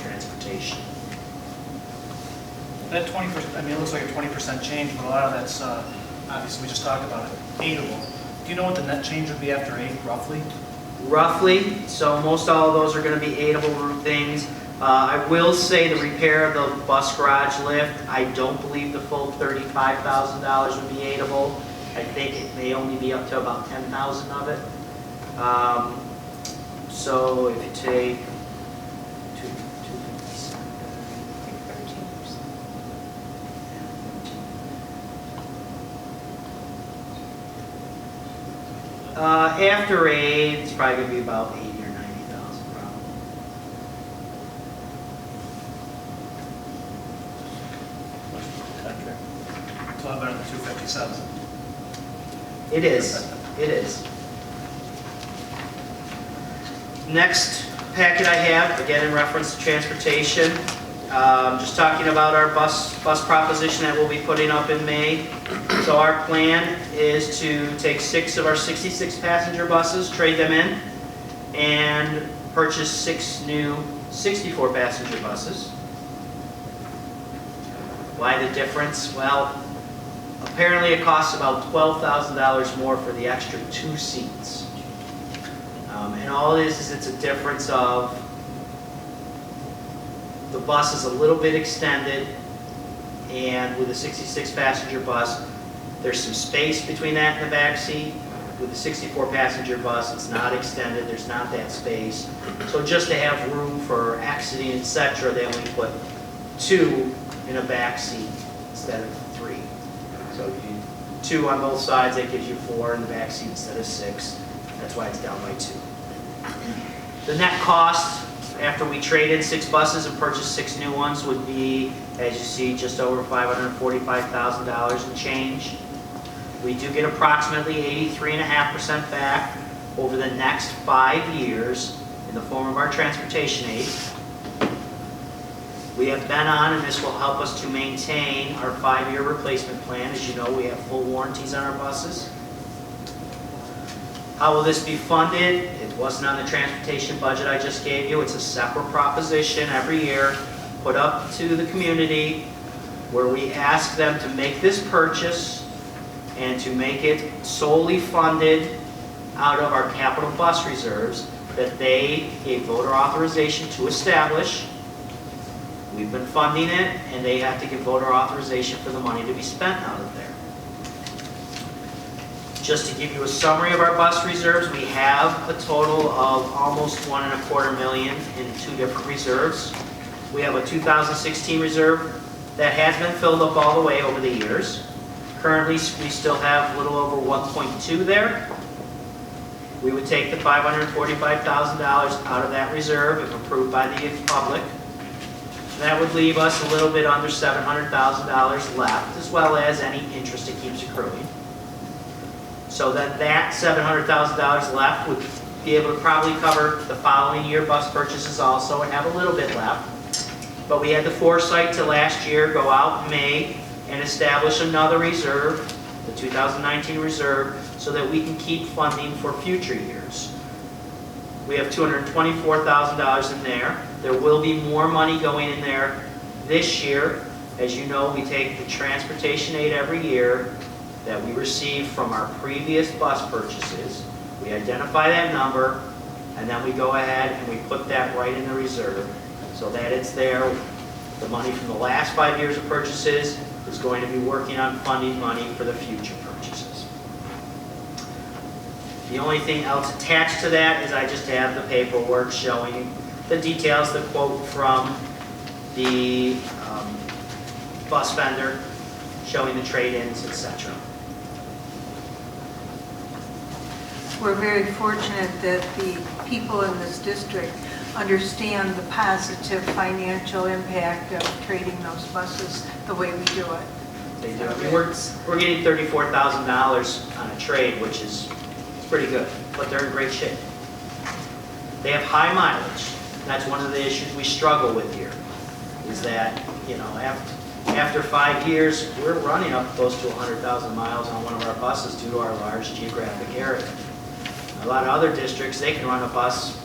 transportation. That 20%, it looks like a 20% change, but a lot of that's, obviously we just talked about it, aidable. Do you know what the net change would be after aid, roughly? Roughly, so most all of those are going to be aidable route things. I will say the repair of the bus garage lift, I don't believe the full $35,000 would be aidable. I think it may only be up to about $10,000 of it. So if you take 257, after aid, it's probably going to be about 80 or 90,000 probably. Contract. It's a lot better than 257. It is, it is. Next packet I have, again in reference to transportation, just talking about our bus proposition that we'll be putting up in May. So our plan is to take 6 of our 66 passenger buses, trade them in, and purchase 6 new 64 passenger buses. Why the difference? Well, apparently it costs about $12,000 more for the extra 2 seats. And all it is it's a difference of the bus is a little bit extended, and with a 66 passenger bus, there's some space between that and the back seat. With the 64 passenger bus, it's not extended, there's not that space. So just to have room for exiting, etc., then we put 2 in a back seat instead of 3. So you 2 on both sides, that gives you 4 in the back seat instead of 6. That's why it's down by 2. The net cost after we trade in 6 buses and purchase 6 new ones would be, as you see, just over $545,000 and change. We do get approximately 83.5% back over the next 5 years in the form of our transportation aid. We have been on, and this will help us to maintain our 5-year replacement plan. As you know, we have full warranties on our buses. How will this be funded? It wasn't on the transportation budget I just gave you. It's a separate proposition every year put up to the community where we ask them to make this purchase and to make it solely funded out of our capital bus reserves that they gave voter authorization to establish. We've been funding it, and they have to give voter authorization for the money to be spent out of there. Just to give you a summary of our bus reserves, we have a total of almost $1.25 million in 2 different reserves. We have a 2016 reserve that has been filled up all the way over the years. Currently, we still have a little over 1.2 there. We would take the $545,000 out of that reserve if approved by the public. That would leave us a little bit under $700,000 left, as well as any interest it keeps accruing. So that $700,000 left would be able to probably cover the following year bus purchases also and have a little bit left. But we had the foresight to last year go out in May and establish another reserve, the 2019 reserve, so that we can keep funding for future years. We have $224,000 in there. There will be more money going in there this year. As you know, we take the transportation aid every year that we received from our previous bus purchases. We identify that number, and then we go ahead and we put that right in the reserve so that it's there. The money from the last 5 years of purchases is going to be working on funding money for the future purchases. The only thing else attached to that is I just have the paperwork showing the details, the quote from the bus vendor, showing the trade-ins, etc. We're very fortunate that the people in this district understand the positive financial impact of trading those buses the way we do it. They do. I mean, we're getting $34,000 on a trade, which is pretty good, but they're in great shape. They have high mileage. That's one of the issues we struggle with here, is that, you know, after 5 years, we're running up close to 100,000 miles on one of our buses due to our large geographic area. A lot of other districts, they can run a bus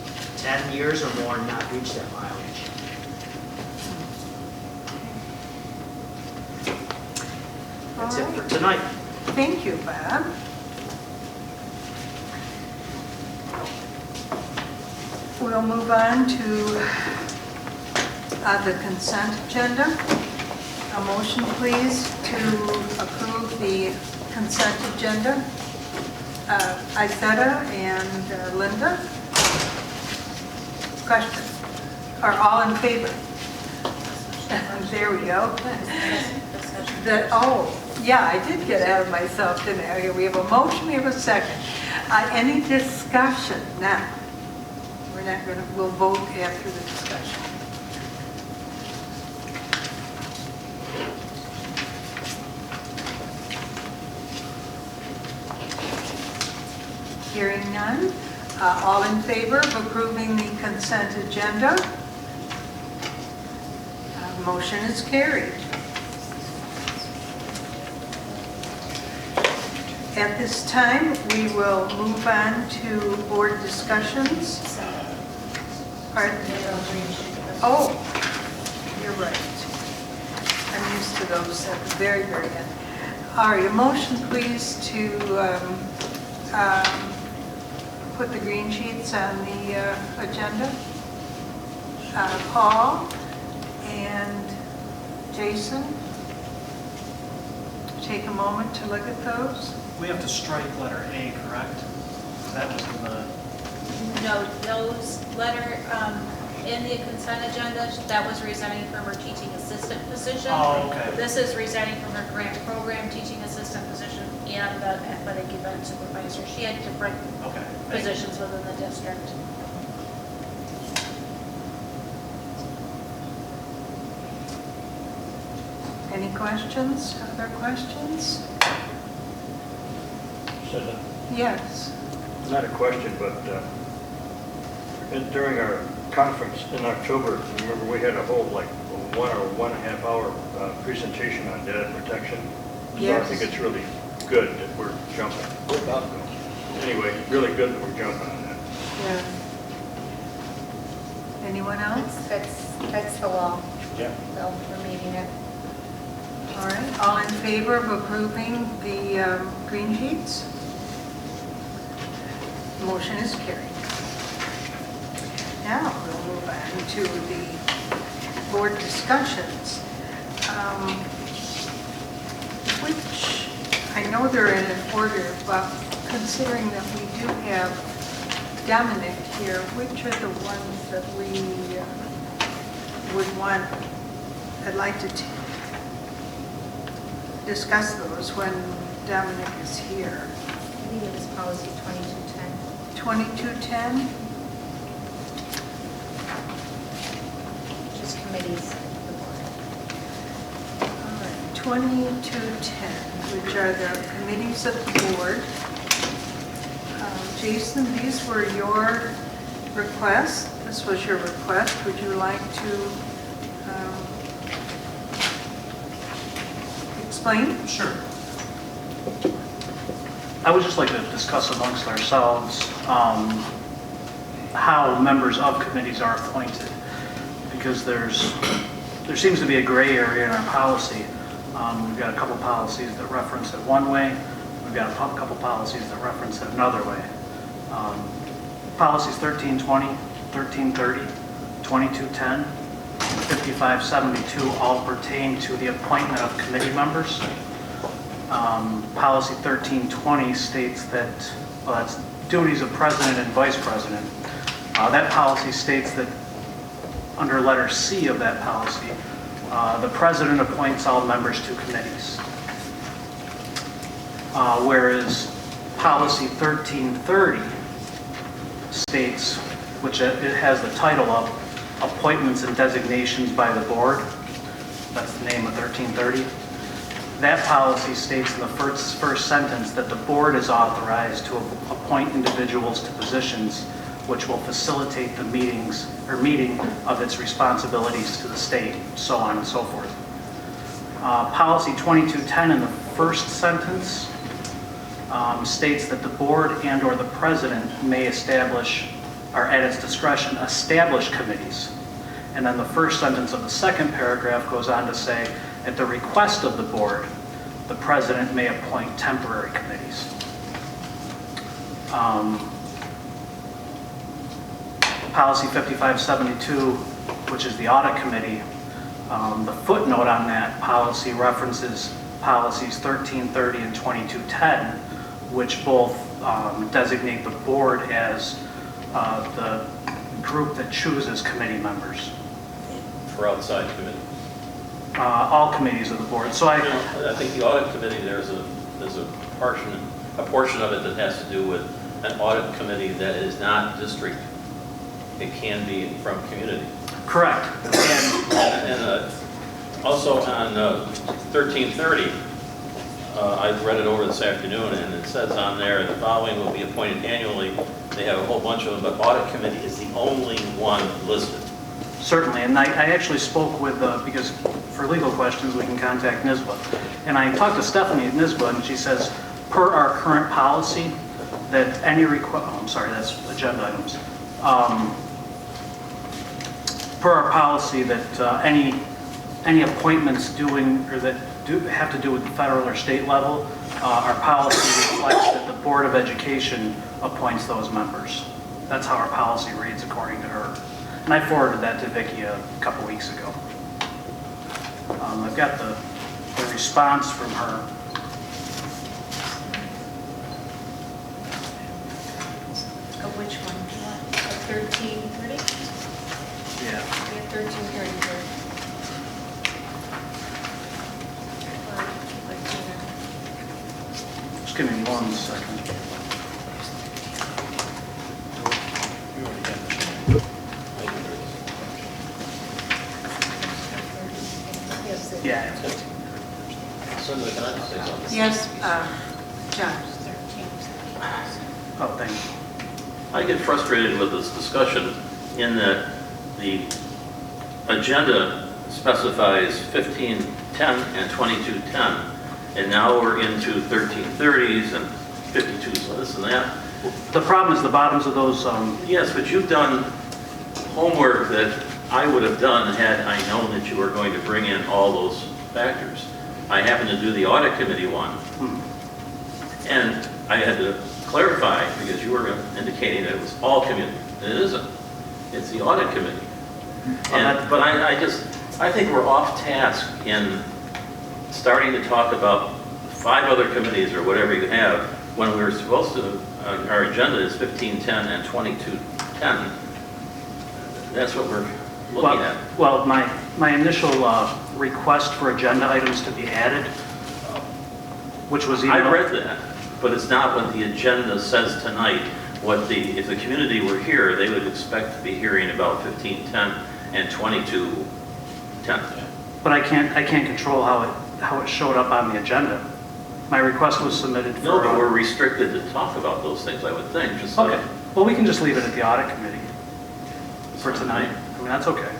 10 years or more and not reach that mileage. That's it for tonight. Thank you, Bob. We'll move on to the consent agenda. A motion, please, to approve the consent agenda. Isetta and Linda. Question? Are all in favor? There we go. Yeah, I did get out of myself, didn't I? We have a motion, we have a second. Any discussion now? We're not going to, we'll vote after the discussion. none. All in favor of approving the consent agenda? Motion is carried. At this time, we will move on to board discussions. Pardon? Oh, you're right. I'm used to those at the very, very end. All right, a motion please to put the green sheets on the agenda. Paul and Jason, take a moment to look at those. We have to strike letter A, correct? That was in the, No, those letter, in the consent agenda, that was resigning from her teaching assistant position. oh, okay. This is resigning from her grant program teaching assistant position and the athletic event supervisor. She had different Okay. positions within the district. Any questions? Other questions? Susan, Yes. not a question, but during our conference in October, remember we had a whole like 1 or 1.5 hour presentation on data protection. So I Yes. think it's really good that we're jumping. Anyway, really good that we're jumping on that. Yeah. Anyone else? That's the law, Yeah. so we're meeting it. All right, all in favor of approving the green sheets? Motion is carried. Now we'll move on to the board discussions, which I know they're in an order, but considering that we do have Dominic here, which are the ones that we would want, I'd like to discuss those when Dominic is here. I think it was policy 2210. 2210, Just committees of the board. all right, 2210, which are the committees of the board. Jason, these were your requests. This was your request. Would you like to explain? Sure. I would just like to discuss amongst ourselves how members of committees are appointed, because there seems to be a gray area in our policy. We've got a couple policies that reference it one way. We've got a couple policies that reference it another way. Policies 1320, 1330, 2210, 5572 all pertain to the appointment of committee members. Policy 1320 states that, well, that's duties of president and vice president. That policy states that under letter C of that policy, the president appoints all members to committees. Whereas policy 1330 states, which it has the title of appointments and designations by the board. That's the name of 1330. That policy states in the first sentence that the board is authorized to appoint individuals to positions which will facilitate the meeting of its responsibilities to the state, so on and so forth. Policy 2210 in the first sentence states that the board and or the president may establish, or at its discretion, establish committees. And then the first sentence of the second paragraph goes on to say, at the request of the board, the president may appoint temporary committees. Policy 5572, which is the audit committee, the footnote on that policy references policies 1330 and 2210, which both designate the board as the group that chooses committee members. For outside committee. All committees of the board. So I think the audit committee, there's a portion of it that has to do with an audit committee that is not district. It can be from community. correct. And also on 1330, I read it over this afternoon, and it says on there, the following will be appointed annually. They have a whole bunch of them, but audit committee is the only one listed. Certainly, and I actually spoke with, because for legal questions, we can contact NISBA. And I talked to Stephanie at NISBA, and she says, per our current policy, that any that's agenda items. Per our policy that any appointments doing, or that have to do with the federal or state level, our policy reflects that the Board of Education appoints those members. That's how our policy reads according to her. And I forwarded that to Vicki a couple weeks ago. I've got the response from her. Which one do you want? 1330? Yeah. We have 1333. Just give me 1 second. Yeah. Yes, John. Oh, thank you. I get frustrated with this discussion in that the agenda specifies 1510 and 2210, and now we're into 1330s and 52s, and this and that. The problem is the bottoms of those, Yes, but you've done homework that I would have done had I known that you were going to bring in all those factors. I happened to do the audit committee one, and I had to clarify because you were indicating that it was all committee. It isn't. It's the audit committee. But I think we're off task in starting to talk about 5 other committees or whatever you have when we're supposed to, our agenda is 1510 and 2210. That's what we're looking at. well, my initial request for agenda items to be added, which was I read that, but it's not what the agenda says tonight. If the community were here, they would expect to be hearing about 1510 and 2210. But I can't control how it showed up on the agenda. My request was submitted for... No, but we're restricted to talk about those things, I would think. Just Okay. Well, we can just leave it at the audit committee for tonight. I mean, that's okay.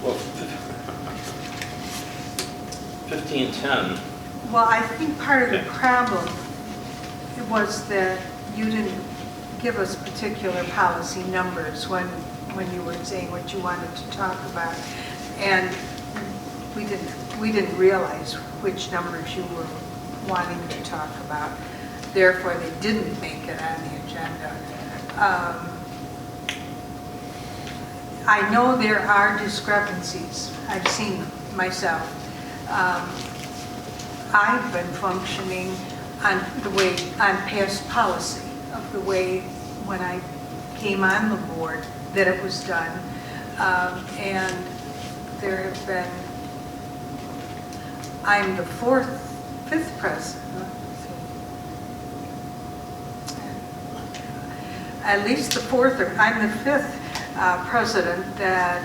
Well, 1510, Well, I think part of the problem was that you didn't give us particular policy numbers when you were saying what you wanted to talk about. And we didn't realize which numbers you were wanting to talk about. Therefore, they didn't make it on the agenda. I know there are discrepancies. I've seen them myself. I've been functioning on past policy of the way when I came on the board that it was done. And there have been, I'm the fifth president. At least the fourth, or I'm the 5th president that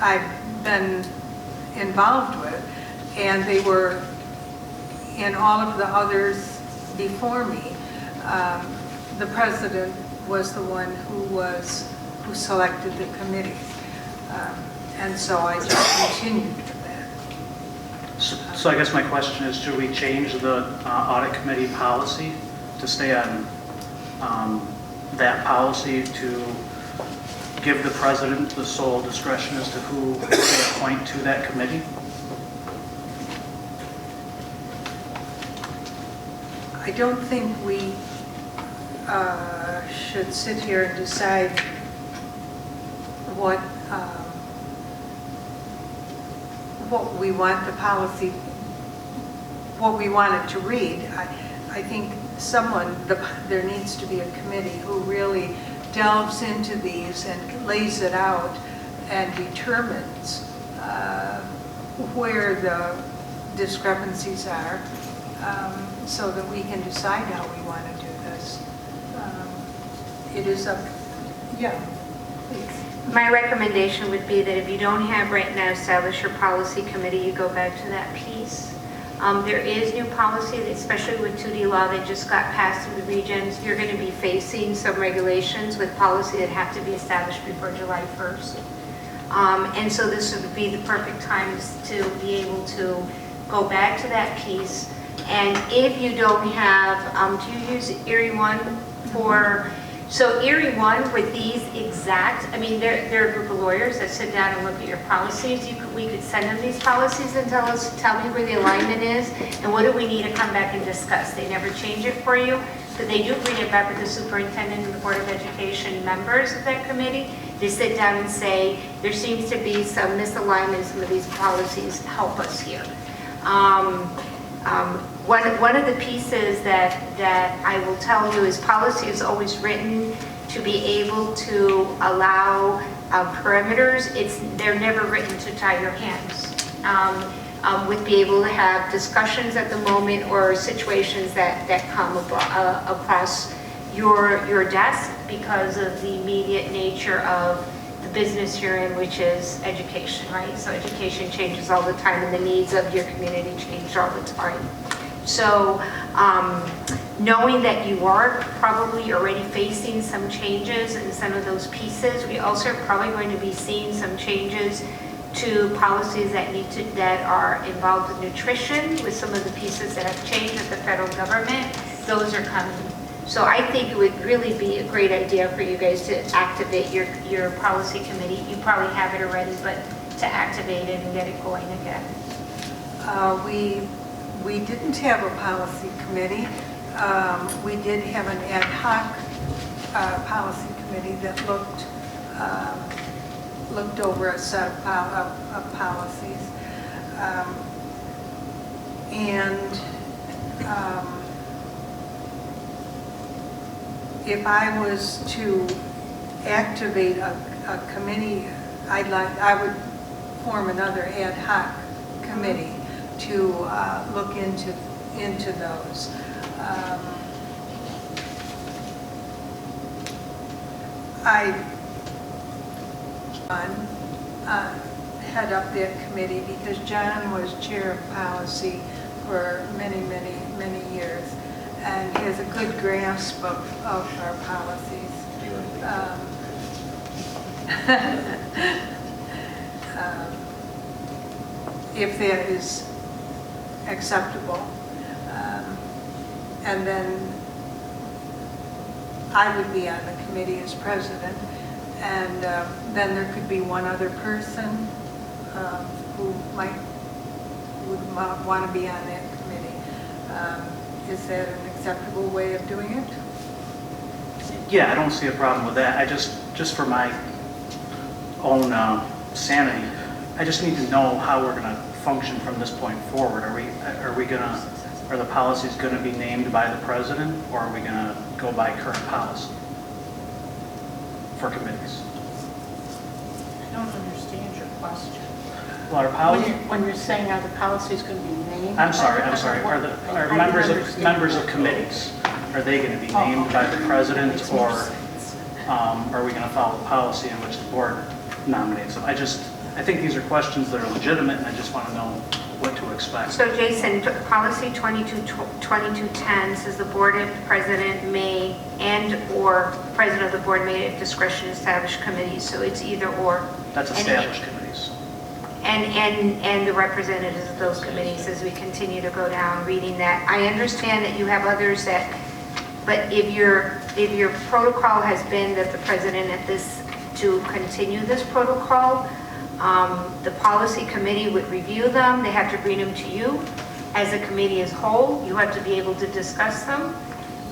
I've been involved with, and they were in all of the others before me. The president was the one who selected the committee, and so I just continued with that. So I guess my question is, should we change the audit committee policy to stay on that policy to give the president the sole discretion as to who they appoint to that committee? I don't think we should sit here and decide what we want the policy, what we want it to read. I think there needs to be a committee who really delves into these and lays it out and determines where the discrepancies are, so that we can decide how we want to do this. It is up, yeah, please. My recommendation would be that if you don't have right now established your policy committee, you go back to that piece. There is new policy, especially with 2D law that just got passed in the regions. You're going to be facing some regulations with policy that have to be established before July 1st. And so this would be the perfect time to be able to go back to that piece. And if you don't have, do you use Erie 1 for, so Erie 1 with these exact, I mean, they're a group of lawyers that sit down and look at your policies. We could send them these policies and tell me where the alignment is and what do we need to come back and discuss. They never change it for you. So they do bring it back with the superintendent and the Board of Education members of that committee. They sit down and say, there seems to be some misalignment in some of these policies, help us here. One of the pieces that I will tell you is policy is always written to be able to allow perimeters. They're never written to tie your hands. With be able to have discussions at the moment or situations that come across your desk because of the immediate nature of the business you're in, which is education, right? So education changes all the time and the needs of your community change all the time. So knowing that you are probably already facing some changes in some of those pieces, we also are probably going to be seeing some changes to policies that are involved with nutrition, with some of the pieces that have changed with the federal government. Those are coming. So I think it would really be a great idea for you guys to activate your policy committee. You probably have it already, but to activate it and get it going again. We didn't have a policy committee. We did have an ad hoc policy committee that looked over a set of policies. If I was to activate a committee, I would form another ad hoc committee to look into those. Head up that committee because John was chair of policy for many years and has a good grasp of our policies. If that is acceptable. And then I would be on the committee as president, and then there could be one other person who would want to be on that committee. Is that an acceptable way of doing it? Yeah, I don't see a problem with that. I just for my own sanity, I just need to know how we're going to function from this point forward. Are the policies going to be named by the president, or are we going to go by current policy for committees? I don't understand your question. Well, our policy. When you're saying are the policies going to be named? I'm sorry. Are members of committees, are they going to be named by the president, or are we going to follow policy in which the board nominates them? I think these are questions that are legitimate, and I just want to know what to expect. So Jason, policy 2210 says the board of president may and/or president of the board may at discretion establish committees. So it's either or. That's established committees. And the representatives of those committees as we continue to go down reading that. I understand that you have others but if your protocol has been that the president to continue this protocol, the policy committee would review them. They have to bring them to you as a committee as whole. You have to be able to discuss them,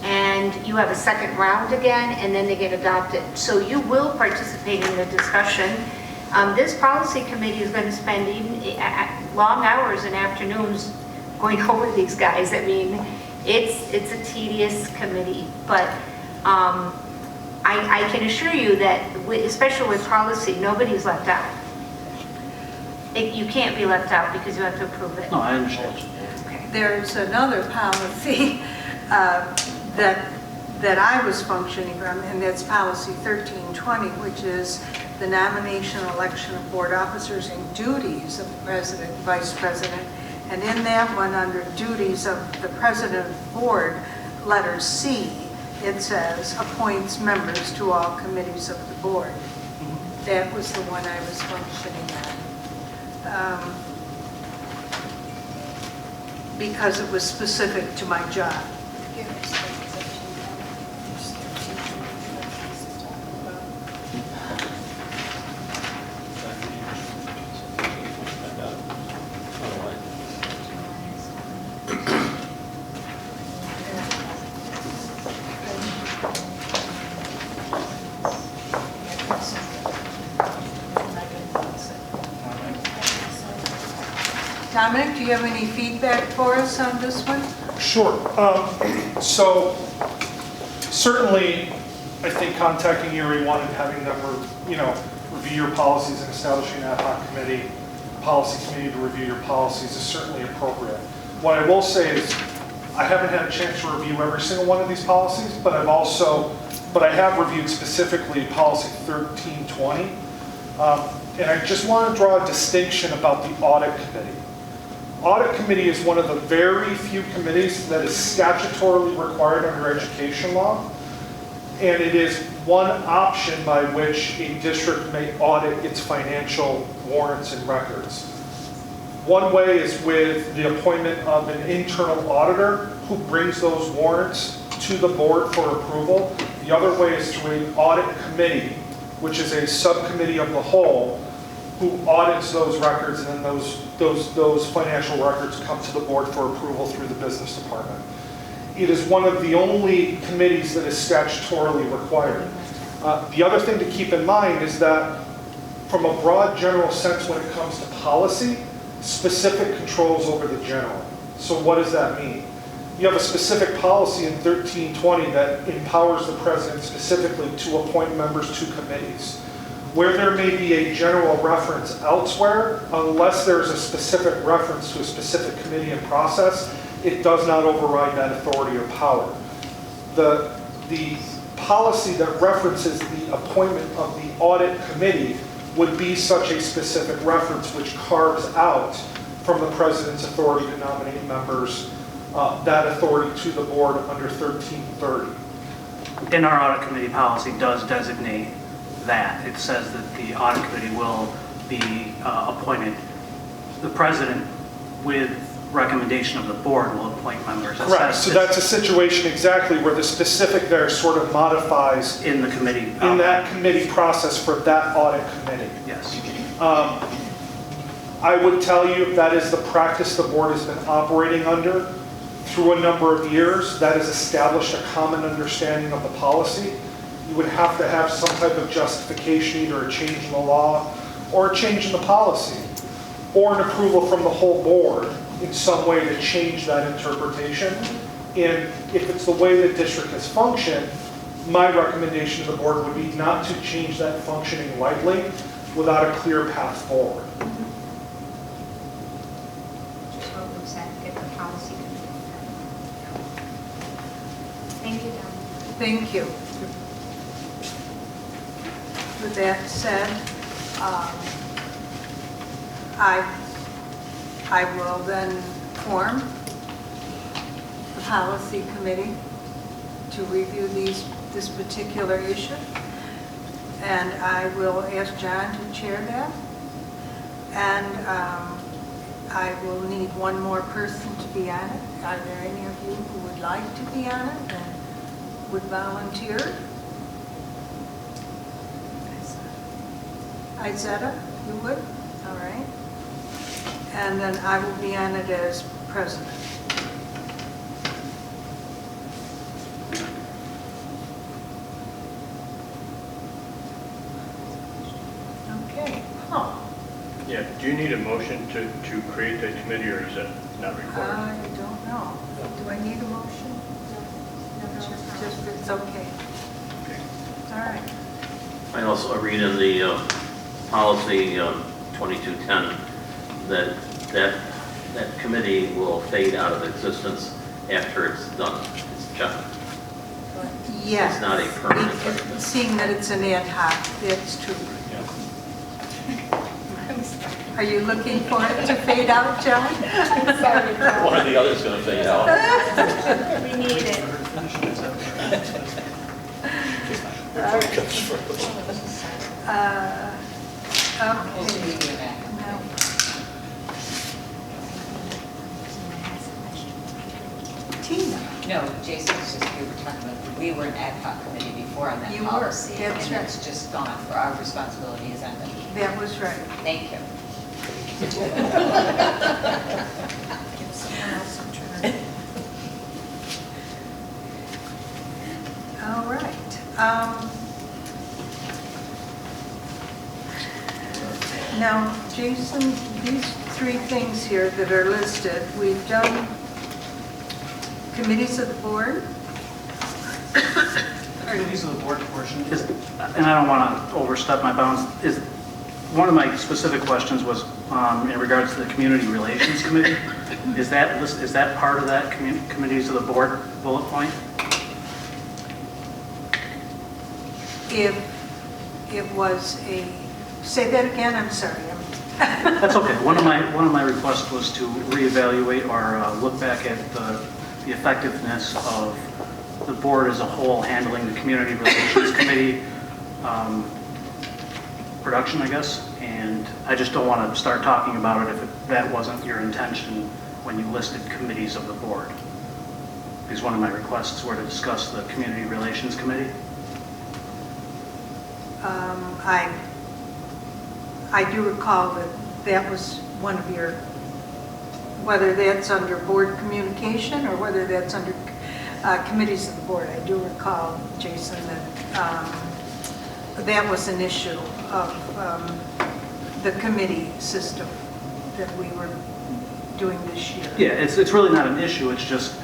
and you have a second round again, and then they get adopted. So you will participate in the discussion. This policy committee is going to spend even long hours and afternoons going over these guys. I mean, it's a tedious committee, but I can assure you that, especially with policy, nobody's left out. You can't be left out because you have to approve it. No, I understand. There's another policy that that I was functioning from, and that's policy 1320, which is the nomination, election of board officers and duties of the president, vice president. And in that one, under duties of the president of the board, letter C, it says appoints members to all committees of the board. That was the one I was functioning on. Because it was specific to my job. Dominic, do you have any feedback for us on this one? Sure. So certainly, I think contacting Erie One and having them, review your policies and establishing an ad hoc committee, policy committee to review your policies is certainly appropriate. What I will say is, I haven't had a chance to review every single one of these policies, but I have reviewed specifically policy 1320. And I just want to draw a distinction about the audit committee. Audit committee is one of the very few committees that is statutorily required under education law, and it is one option by which a district may audit its financial warrants and records. One way is with the appointment of an internal auditor who brings those warrants to the board for approval. The other way is through an audit committee, which is a subcommittee of the whole, who audits those records, and then those financial records come to the board for approval through the business department. It is one of the only committees that is statutorily required. The other thing to keep in mind is that from a broad general sense when it comes to policy, specific controls over the general. So what does that mean? You have a specific policy in 1320 that empowers the president specifically to appoint members to committees. Where there may be a general reference elsewhere, unless there's a specific reference to a specific committee and process, it does not override that authority or power. The policy that references the appointment of the audit committee would be such a specific reference which carves out from the president's authority to nominate members that authority to the board under 1330. And our audit committee policy does designate that. It says that the audit committee will be appointed. The president, with recommendation of the board, will appoint members. Correct. So that's a situation exactly where the specific there sort of modifies in the committee. In that committee process for that audit committee. Yes. I would tell you that is the practice the board has been operating under through a number of years. That has established a common understanding of the policy. You would have to have some type of justification, either a change in the law or a change in the policy, or an approval from the whole board in some way to change that interpretation. And if it's the way the district has functioned, my recommendation to the board would be not to change that functioning lightly without a clear path forward. Just what we said, get the policy. Thank you, Don. Thank you. With that said, I will then form the policy committee to review this particular issue. And I will ask John to chair that. And I will need one more person to be on it. Are there any of you who would like to be on it and would volunteer? Izetta, you would? All right. And then I will be on it as president. Okay. Paul? Yeah, do you need a motion to create that committee, or is that not required? I don't know. Do I need a motion? No, just it's okay. Okay. All right. I also read in the policy 2210 that committee will fade out of existence after it's done its job. Yes. It's not a permanent thing. Seeing that it's an ad hoc, that's true. Are you looking for it to fade out, John? One or the other's going to fade out. We need it. Okay. Now, Tina, No, Jason was just, we were talking about, we were an ad hoc committee before on that You were, policy. that's right. And it's just gone, for our responsibility is ended. that was right. Thank you. All right. Now, Jason, these three things here that are listed, we've done committees of the board. These are the board portion, and I don't want to overstep my bounds, one of my specific questions was in regards to the Community Relations Committee. Is that part of that committees of the board bullet point? If it was say that again, I'm sorry. That's okay. One of my requests was to reevaluate or look back at the effectiveness of the board as a whole handling the Community Relations Committee production, I guess. And I just don't want to start talking about it if that wasn't your intention when you listed committees of the board. Because one of my requests were to discuss the Community Relations Committee. I do recall that was one of your, whether that's under board communication or whether that's under committees of the board. I do recall, Jason, that that was an issue of the committee system that we were doing this year. Yeah, it's really not an issue. It's just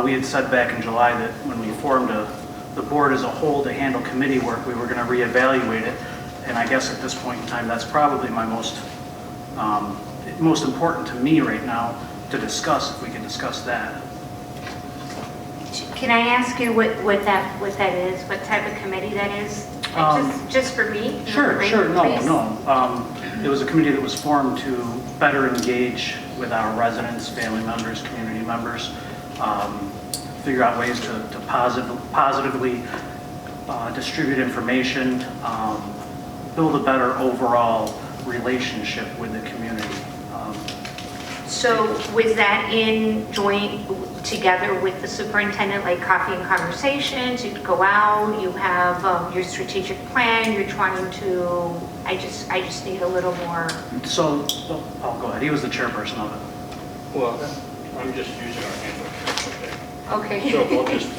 we had said back in July that when we formed the board as a whole to handle committee work, we were going to reevaluate it. And I guess at this point in time, that's probably my most important to me right now to discuss, if we can discuss that. Can I ask you what that is, what type of committee that is? Just for me? Sure. Please. No. It was a committee that was formed to better engage with our residents, family members, community members, figure out ways to positively distribute information, build a better overall relationship with the community. So was that in joint together with the superintendent, like coffee and conversations? You go out, you have your strategic plan, you're trying to, I just need a little more. So, I'll go ahead. He was the chairperson of it. Well, I'm just using our handbook. Okay. So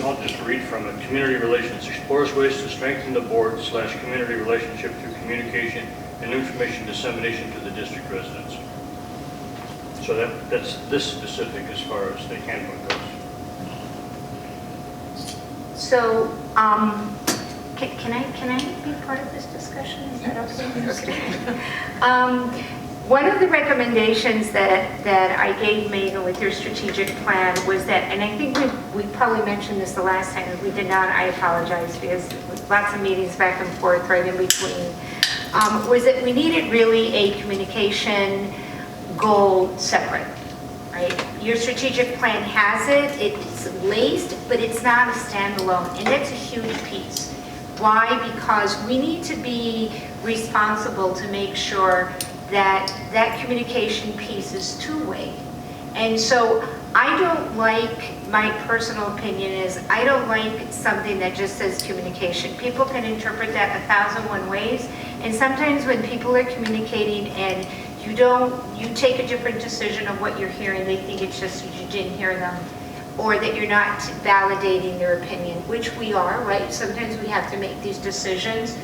I'll just read from it. Community relations explores ways to strengthen the board/community relationship through communication and information dissemination to the district residents. So that's this specific as far as the handbook goes. So, can I be part of this discussion? Is that okay? One of the recommendations that I gave Megan with your strategic plan was that, and I think we probably mentioned this the last time, if we did not, I apologize, because lots of meetings back and forth right in between, was that we needed really a communication goal separate, right? Your strategic plan has it, it's laced, but it's not a standalone, and that's a huge piece. Why? Because we need to be responsible to make sure that communication piece is two-way. And so I don't like, my personal opinion is, I don't like something that just says communication. People can interpret that 1,001 ways, and sometimes when people are communicating and you take a different decision of what you're hearing, they think it's just you didn't hear them, or that you're not validating their opinion, which we are, right? Sometimes we have to make these decisions,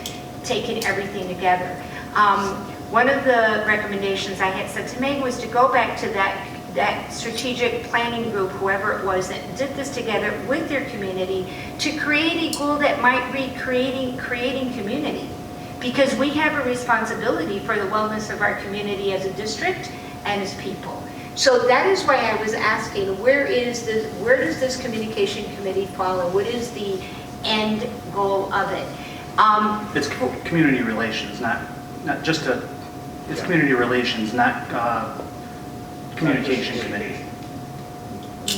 taking everything together. One of the recommendations I had said to Meg was to go back to that strategic planning group, whoever it was that did this together with their community, to create a goal that might be creating community. Because we have a responsibility for the wellness of our community as a district and as people. So that is why I was asking, where does this communication committee fall, and what is the end goal of it. It's community relations, not just it's community relations, not communication committee.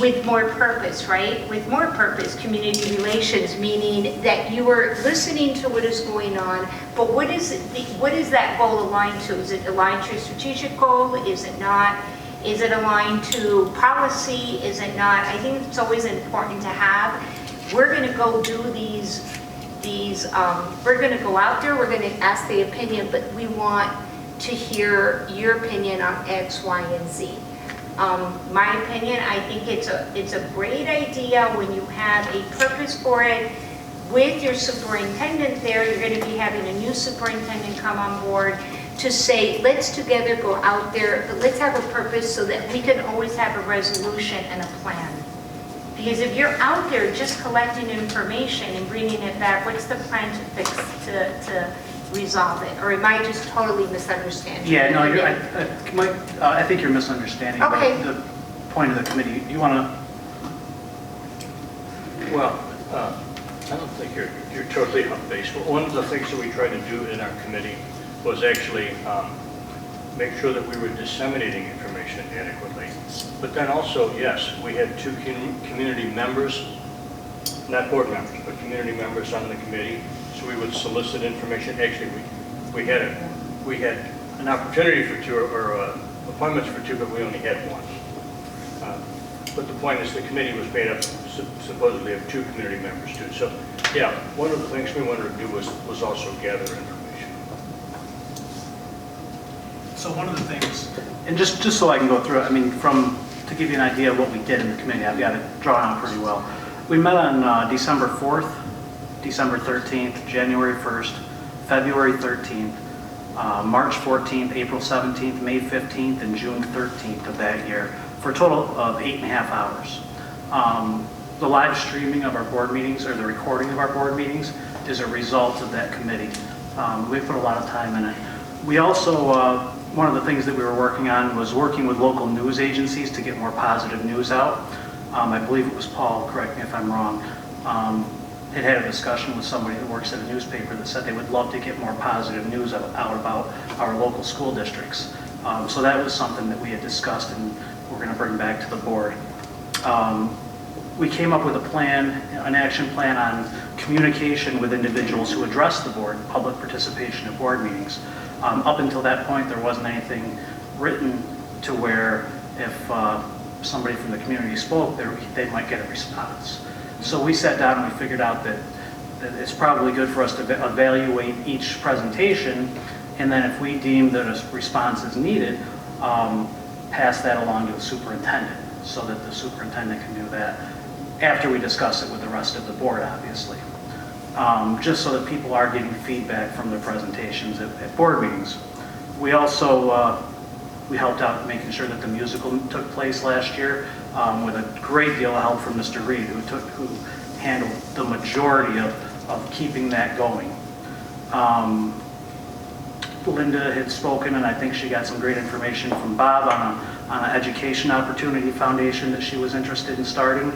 With more purpose, right? With more purpose, community relations, meaning that you are listening to what is going on, but what is that goal aligned to? Is it aligned to a strategic goal? Is it not? Is it aligned to policy? Is it not? I think it's always important to have. We're going to go do these we're going to go out there, we're going to ask the opinion, but we want to hear your opinion on X, Y, and Z. My opinion, I think it's a great idea when you have a purpose for it. With your superintendent there, you're going to be having a new superintendent come on board to say, let's together go out there, but let's have a purpose so that we can always have a resolution and a plan. Because if you're out there just collecting information and bringing it back, what's the plan to fix, to resolve it? Or am I just totally misunderstanding? Yeah, no, I think you're misunderstanding Okay. the point of the committee. You want to? Well, I don't think you're totally off base. One of the things that we tried to do in our committee was actually make sure that we were disseminating information adequately. But then also, yes, we had two community members, not board members, but community members on the committee. So we would solicit information. Actually, we had an opportunity for two or appointments for two, but we only had one. But the point is, the committee was made up supposedly of two community members too. So, yeah, one of the things we wanted to do was also gather information. So one of the things, and just so I can go through it, I mean, to give you an idea of what we did in the committee, I've got it drawn out pretty well. We met on December 4th, December 13th, January 1st, February 13th, March 14th, April 17th, May 15th, and June 13th of that year, for a total of 8.5 hours. The live streaming of our board meetings, or the recording of our board meetings, is a result of that committee. We put a lot of time in it. We also, one of the things that we were working on was working with local news agencies to get more positive news out. I believe it was Paul, correct me if I'm wrong, had a discussion with somebody that works at a newspaper that said they would love to get more positive news out about our local school districts. So that was something that we had discussed and we're going to bring back to the board. We came up with a plan, an action plan on communication with individuals who address the board, public participation at board meetings. Up until that point, there wasn't anything written to where if somebody from the community spoke, they might get a response. So we sat down and we figured out that it's probably good for us to evaluate each presentation, and then if we deem that a response is needed, pass that along to the superintendent so that the superintendent can do that after we discuss it with the rest of the board, obviously. Just so that people are getting feedback from their presentations at board meetings. We also we helped out making sure that the musical took place last year with a great deal of help from Mr. Reed, who handled the majority of keeping that going. Linda had spoken, and I think she got some great information from Bob on an education opportunity foundation that she was interested in starting.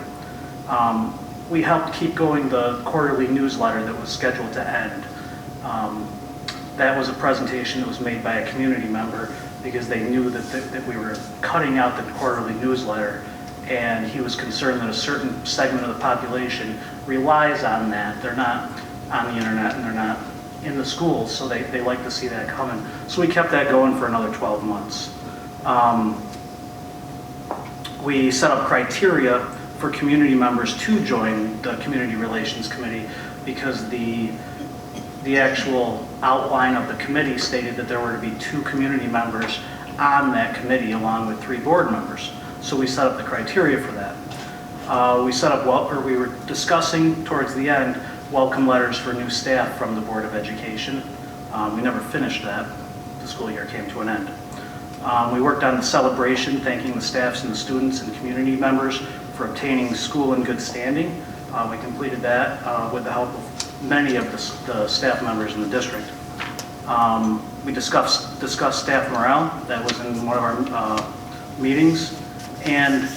We helped keep going the quarterly newsletter that was scheduled to end. That was a presentation that was made by a community member because they knew that we were cutting out the quarterly newsletter, and he was concerned that a certain segment of the population relies on that. They're not on the internet and they're not in the schools, so they like to see that coming. So we kept that going for another 12 months. We set up criteria for community members to join the Community Relations Committee because the actual outline of the committee stated that there were to be 2 community members on that committee along with 3 board members. So we set up the criteria for that. We set up, we were discussing towards the end, welcome letters for new staff from the Board of Education. We never finished that. The school year came to an end. We worked on the celebration, thanking the staffs and the students and community members for obtaining school in good standing. We completed that with the help of many of the staff members in the district. We discussed staff morale. That was in one of our meetings. And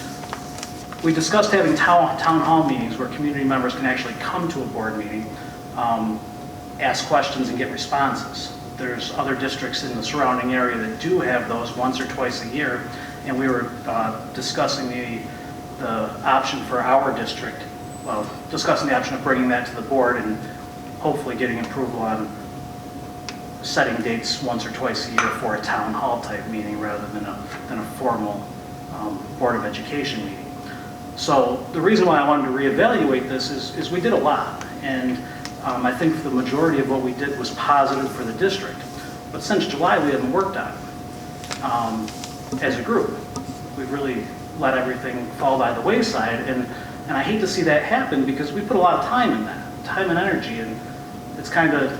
we discussed having town hall meetings where community members can actually come to a board meeting, ask questions and get responses. There's other districts in the surrounding area that do have those once or twice a year, and we were discussing the option for our district, well, discussing the option of bringing that to the board and hopefully getting approval on setting dates once or twice a year for a town hall type meeting rather than a formal Board of Education meeting. So the reason why I wanted to reevaluate this is we did a lot, and I think the majority of what we did was positive for the district. But since July, we haven't worked on it as a group. We've really let everything fall by the wayside, and I hate to see that happen because we put a lot of time in that, time and energy, and it's kind of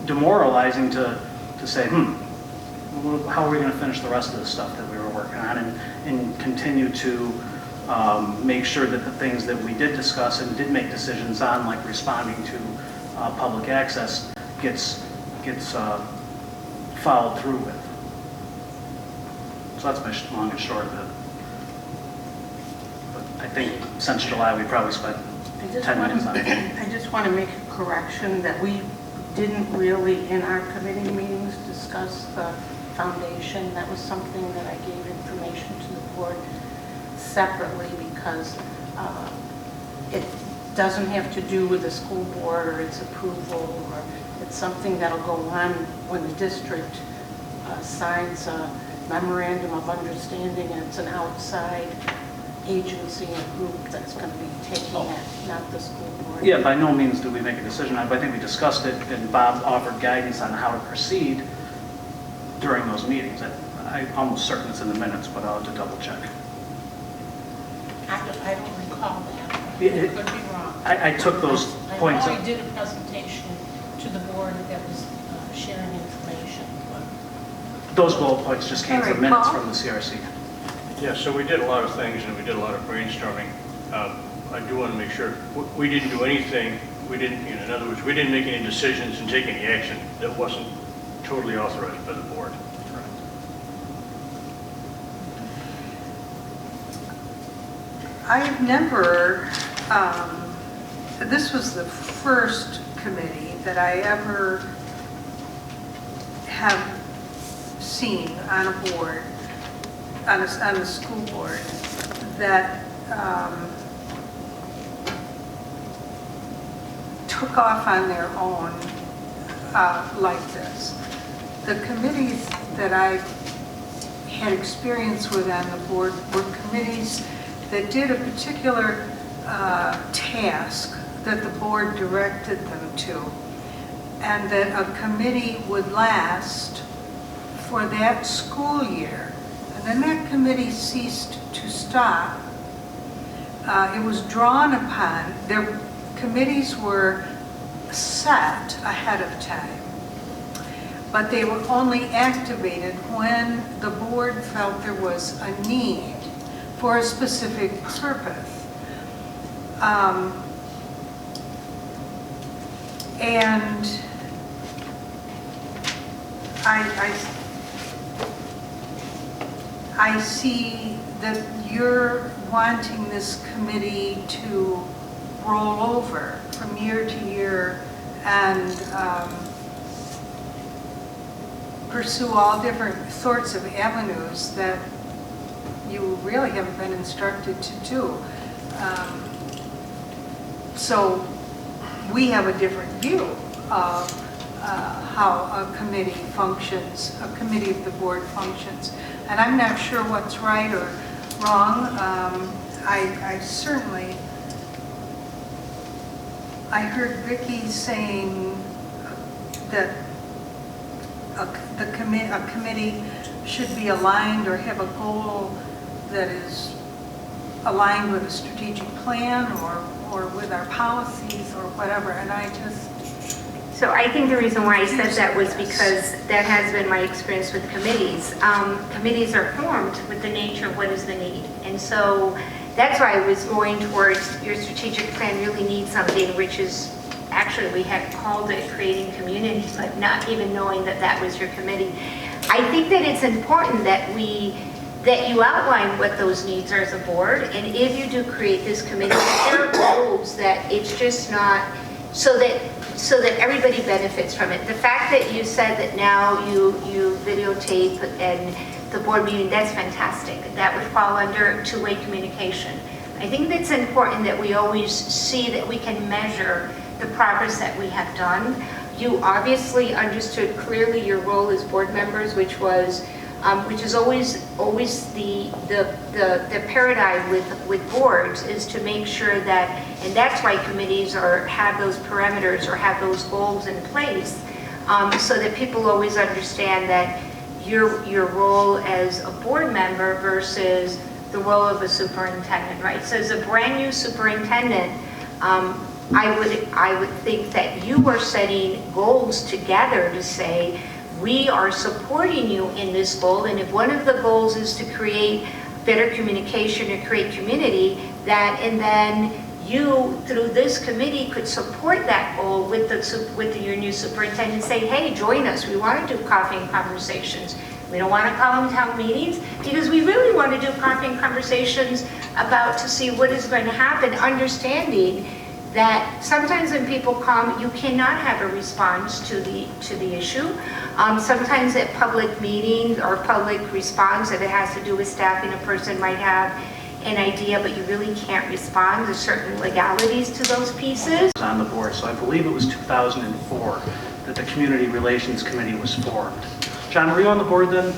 demoralizing to say, how are we going to finish the rest of the stuff that we were working on and continue to make sure that the things that we did discuss and did make decisions on, like responding to public access, gets followed through with. So that's my long and short of it. But I think since July, we probably spent 10 minutes on it. I just want to make a correction that we didn't really, in our committee meetings, discuss the foundation. That was something that I gave information to the board separately because it doesn't have to do with the school board or its approval, or it's something that'll go on when the district signs a memorandum of understanding, and it's an outside agency and group that's going to be taking it, not the school board. Yeah, by no means do we make a decision on it, but I think we discussed it, and Bob offered guidance on how to proceed during those meetings. I'm almost certain it's in the minutes, but I'll have to double check. I don't recall that. I It- could be wrong. I took those points. I know I did a presentation to the board that was sharing information, but Those bullet points just came All right, from minutes Paul? from the CRC. Yeah, so we did a lot of things and we did a lot of brainstorming. I do want to make sure, we didn't do anything, in other words, we didn't make any decisions and take any action that wasn't totally authorized by the board. I've never, this was the first committee that I ever have seen on a board, on a school board, that took off on their own like this. The committees that I had experience with on the board were committees that did a particular task that the board directed them to, and that a committee would last for that school year. And then that committee ceased to stop. It was drawn upon, their committees were set ahead of time, but they were only activated when the board felt there was a need for a specific purpose. And I see that you're wanting this committee to roll over from year to year and pursue all different sorts of avenues that you really haven't been instructed to do. So we have a different view of how a committee functions, a committee of the board functions. And I'm not sure what's right or wrong. I certainly, I heard Vicki saying that a committee should be aligned or have a goal that is aligned with a strategic plan or with our policies or whatever, and I just... So I think the reason why I said that was because that has been my experience with committees. Committees are formed with the nature of what is the need. And so that's why I was going towards your strategic plan really needs something, which is actually we had called it creating community, but not even knowing that that was your committee. I think that it's important that we that you outline what those needs are as a board, and if you do create this committee, there are goals that it's just not, so that everybody benefits from it. The fact that you said that now you videotape and the board meeting, that's fantastic. That would fall under two-way communication. I think that's important that we always see that we can measure the progress that we have done. You obviously understood clearly your role as board members, which is always the paradigm with boards, is to make sure that, and that's why committees have those parameters or have those goals in place, so that people always understand that your role as a board member versus the role of a superintendent, right? So as a brand new superintendent, I would think that you are setting goals together to say, we are supporting you in this goal, and if one of the goals is to create better communication or create community, and then you, through this committee, could support that goal with your new superintendent, say, hey, join us, we want to do coffee and conversations. We don't want to call them town meetings, because we really want to do coffee and conversations to see what is going to happen, understanding that sometimes when people come, you cannot have a response to the issue. Sometimes at public meetings or public response, if it has to do with staffing, a person might have an idea, but you really can't respond. There's certain legalities to those pieces. On the board, so I believe it was 2004 that the Community Relations Committee was formed. John, were you on the board then?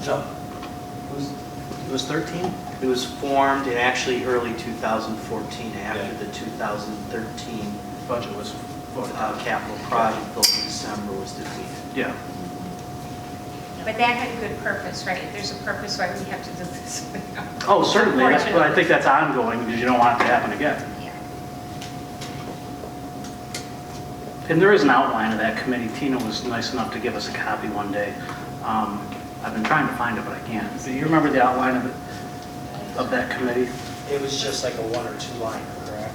No. It was 13? It was formed in actually early 2014 after the 2013 Budget was voted. capital project vote in December was defeated. Yeah. But that had a good purpose, right? There's a purpose why we have to do this. Oh, certainly, but I think that's ongoing because you don't want it to happen again. Yeah. And there is an outline of that committee. Tina was nice enough to give us a copy one day. I've been trying to find it, but I can't. Do you remember the outline of it, of that committee? It was just like a 1 or 2 liner, correct?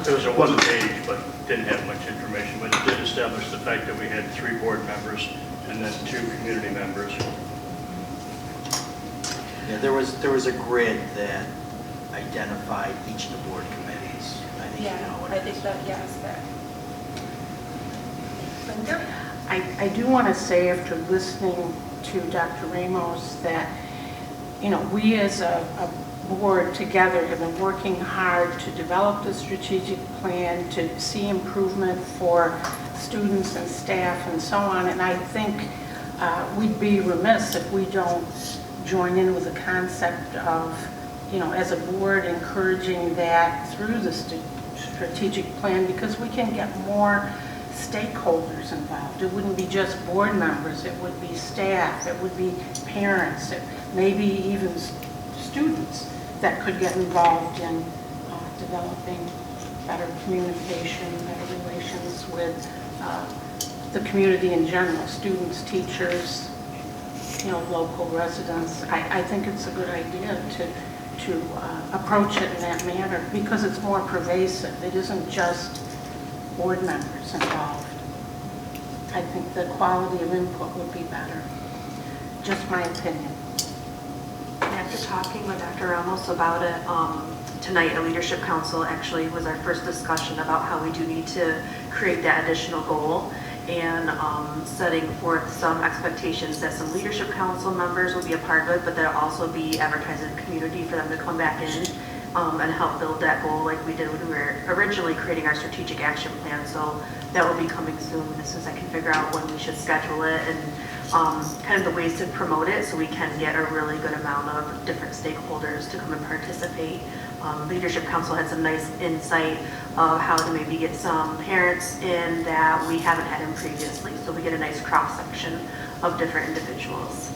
There was a one page, but didn't have much information, but it did establish the fact that we had 3 board members and then 2 community members. Yeah, there was a grid that identified each of the board committees. I think you know what I it think is. that, yes, that. I do want to say, after listening to Dr. Ramos, that, you know, we as a board together have been working hard to develop the strategic plan, to see improvement for students and staff and so on. And I think we'd be remiss if we don't join in with the concept of, you know, as a board encouraging that through the strategic plan, because we can get more stakeholders involved. It wouldn't be just board members, it would be staff, it would be parents, maybe even students that could get involved in developing better communication, better relations with the community in general, students, teachers, you know, local residents. I think it's a good idea to approach it in that manner because it's more pervasive. It isn't just board members involved. I think the quality of input would be better. Just my opinion. After talking with Dr. Ramos about it, tonight at Leadership Council actually was our first discussion about how we do need to create that additional goal and setting forth some expectations that some Leadership Council members will be a part of it, but there'll also be advertising community for them to come back in and help build that goal like we did when we were originally creating our strategic action plan. So that will be coming soon as soon as I can figure out when we should schedule it and kind of the ways to promote it so we can get a really good amount of different stakeholders to come and participate. Leadership Council had some nice insight of how to maybe get some parents in that we haven't had in previously, so we get a nice cross-section of different individuals.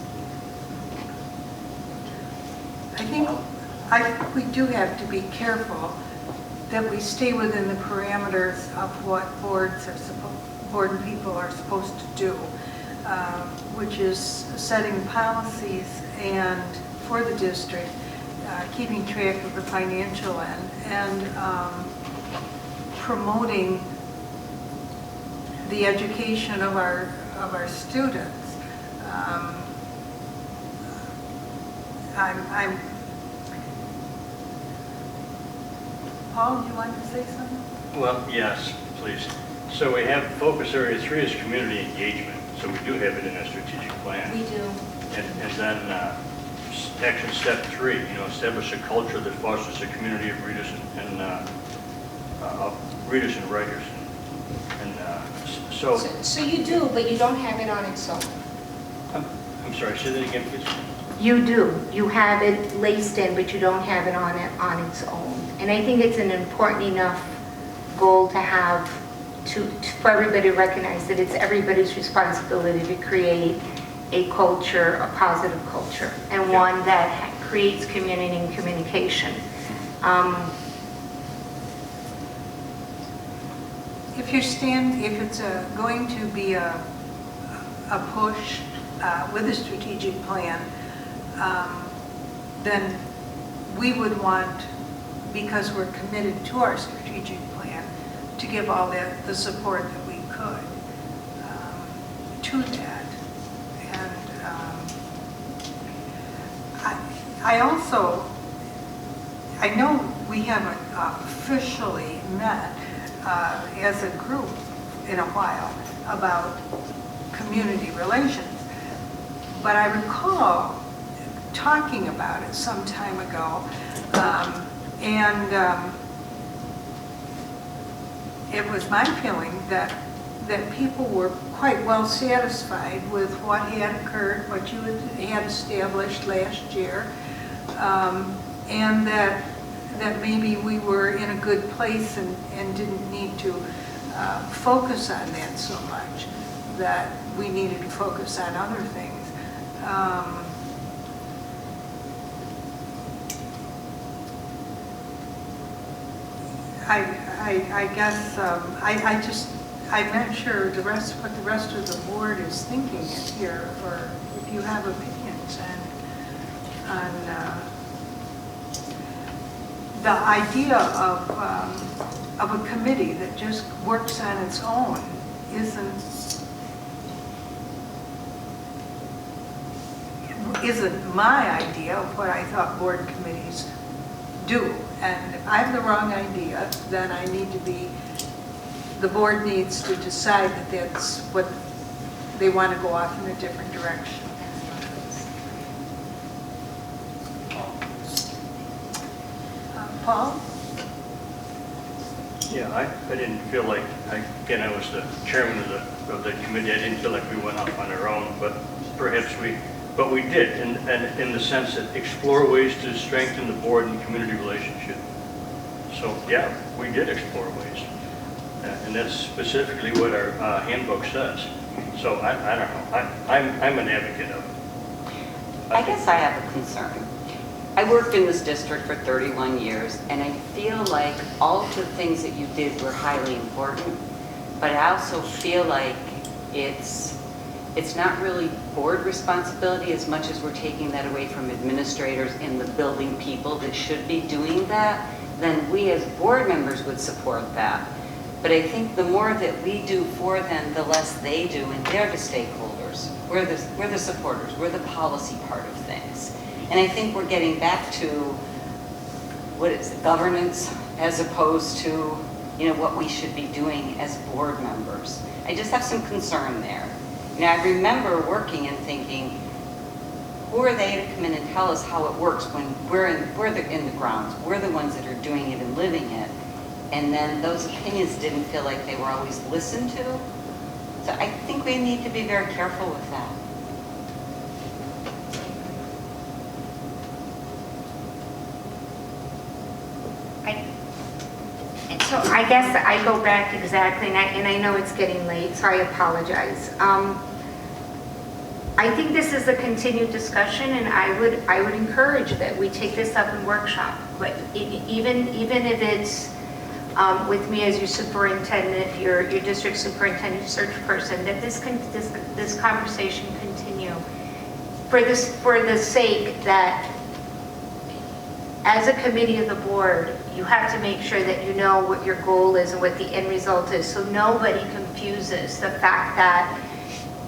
I think we do have to be careful that we stay within the parameters of what board and people are supposed to do, which is setting policies and for the district, keeping track of the financial end, and promoting the education of our students. I'm, Paul, you want to say something? Well, yes, please. So we have focus area 3 is community engagement. So we do have it in our strategic plan. We do. And then action step 3, establish a culture that fosters a community of readers and writers. And so, So you do, but you don't have it on its own. I'm sorry, say that again, please. You do. You have it laced in, but you don't have it on its own. And I think it's an important enough goal to have for everybody to recognize that it's everybody's responsibility to create a culture, a positive culture, and one that creates community and communication. If it's going to be a push with a strategic plan, then we would want, because we're committed to our strategic plan, to give all the support that we could to that. And I know we haven't officially met as a group in a while about community relations, but I recall talking about it some time ago, and it was my feeling that people were quite well satisfied with what had occurred, what you had established last year, and that maybe we were in a good place and didn't need to focus on that so much, that we needed to focus on other things. I guess I'm not sure what the rest of the board is thinking here, or if you have opinions on the idea of a committee that just works on its own isn't my idea of what I thought board committees do. And if I have the wrong idea, then the board needs to decide that that's what they want to go off in a different direction. Paul? Yeah, I didn't feel like, again, I was the chairman of the committee. I didn't feel like we went off on our own, but perhaps we did, and in the sense that explore ways to strengthen the board and community relationship. So yeah, we did explore ways, and that's specifically what our handbook says. So I don't know. I'm an advocate of it. I guess I have a concern. I worked in this district for 31 years, and I feel like all of the things that you did were highly important, but I also feel like it's not really board responsibility as much as we're taking that away from administrators and the building people that should be doing that. Then we as board members would support that. But I think the more that we do for them, the less they do, and they're the stakeholders. We're the supporters. We're the policy part of things. And I think we're getting back to what is it, governance, as opposed to what we should be doing as board members. I just have some concern there. I remember working and thinking, who are they to come in and tell us how it works when we're in the grounds? We're the ones that are doing it and living it. And then those opinions didn't feel like they were always listened to. So I think we need to be very careful with that. So I guess I go back exactly, and I know it's getting late, so I apologize. I think this is a continued discussion, and I would encourage that we take this up in workshop. But even if it's with me as your superintendent, your district superintendent search person, that this conversation continue for the sake that as a committee of the board, you have to make sure that you know what your goal is and what the end result is, so nobody confuses the fact that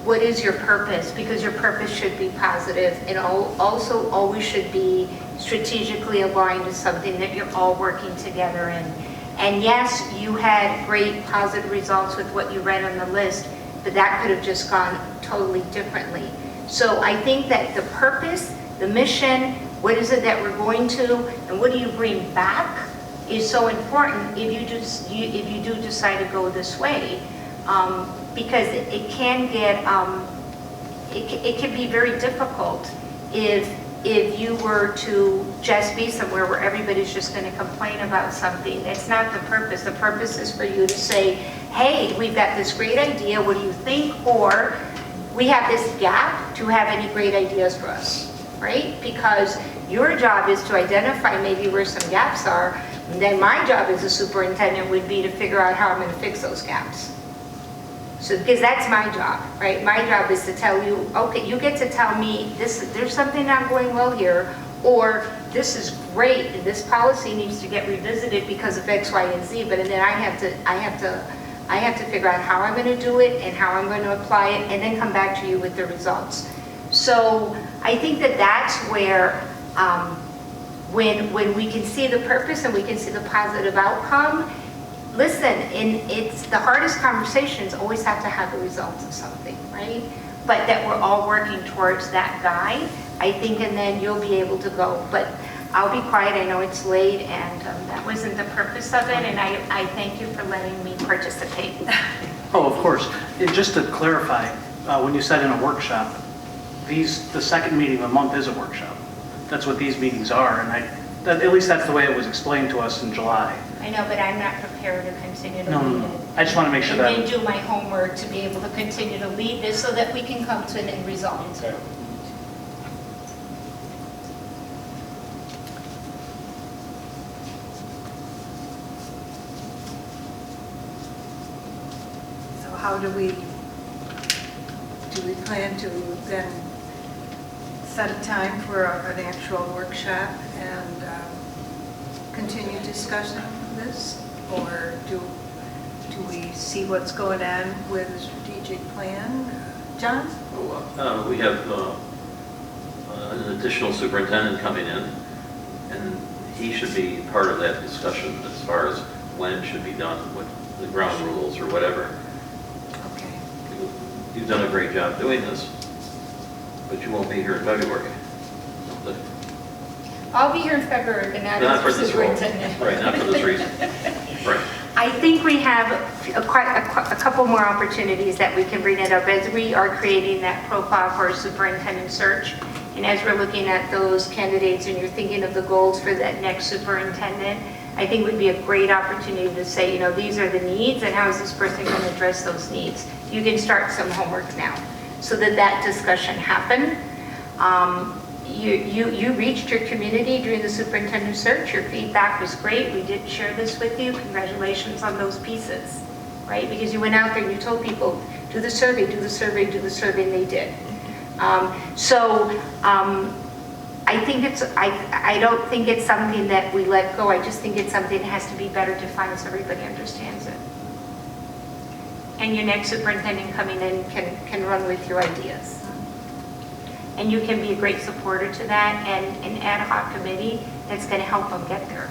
what is your purpose? Because your purpose should be positive and also always should be strategically aligned to something that you're all working together in. And yes, you had great positive results with what you read on the list, but that could have just gone totally differently. So I think that the purpose, the mission, what is it that we're going to, and what do you bring back is so important if you do decide to go this way, because it can get, it can be very difficult if you were to just be somewhere where everybody's just going to complain about something. That's not the purpose. The purpose is for you to say, hey, we've got this great idea, what do you think? Or we have this gap, do you have any great ideas for us, right? Because your job is to identify maybe where some gaps are, and then my job as a superintendent would be to figure out how I'm going to fix those gaps. So, because that's my job, right? My job is to tell you, okay, you get to tell me there's something not going well here, or this is great, and this policy needs to get revisited because of X, Y, and Z. But then I have to figure out how I'm going to do it and how I'm going to apply it, and then come back to you with the results. So I think that that's where, when we can see the purpose and we can see the positive outcome. Listen, it's the hardest conversations always have to have the results of something, right? But that we're all working towards that guide, I think, and then you'll be able to go. But I'll be quiet, I know it's late, and that wasn't the purpose of it, and I thank you for letting me participate. Oh, of course. And just to clarify, when you said in a workshop, the second meeting of the month is a workshop. That's what these meetings are, and at least that's the way it was explained to us in July. I know, but I'm not prepared to continue to No. lead it. I just want to make sure And that. then do my homework to be able to continue to lead this so that we can come to an end result. Okay. So how do we plan to then set a time for an actual workshop and continue discussing this? Or do we see what's going on with the strategic plan? John? We have an additional superintendent coming in, and he should be part of that discussion as far as when it should be done, with the ground rules or whatever. Okay. You've done a great job doing this, but you won't be here in February. I'll be here in February, but not Not for as this role. superintendent. Right, not for this reason. Right. I think we have a couple more opportunities that we can bring it up as we are creating that profile for our superintendent search. And as we're looking at those candidates and you're thinking of the goals for that next superintendent, I think would be a great opportunity to say, these are the needs and how is this person going to address those needs? You can start some homework now so that discussion happen. You reached your community during the superintendent search. Your feedback was great. We did share this with you. Congratulations on those pieces, right? Because you went out there and you told people, do the survey, do the survey, do the survey, and they did. I think I don't think it's something that we let go. I just think it's something that has to be better defined so everybody understands it. And your next superintendent coming in can run with your ideas. And you can be a great supporter to that, and an ad hoc committee that's going to help them get there,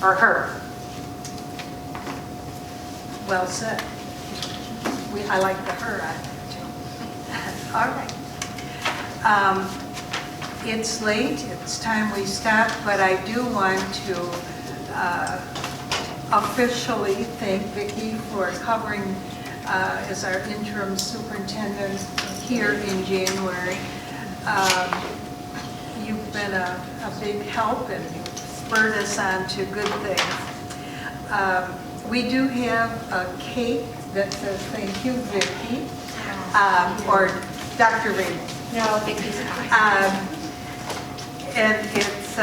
or her. Well said. I like the her on it, too. All right. It's late, it's time we stop, but I do want to officially thank Vicki for covering as our interim superintendent here in January. You've been a big help and you've spurred us on to good things. We do have a cake that says thank you, Vicki, or Dr. Raymond. No, Vicki's fine. And it's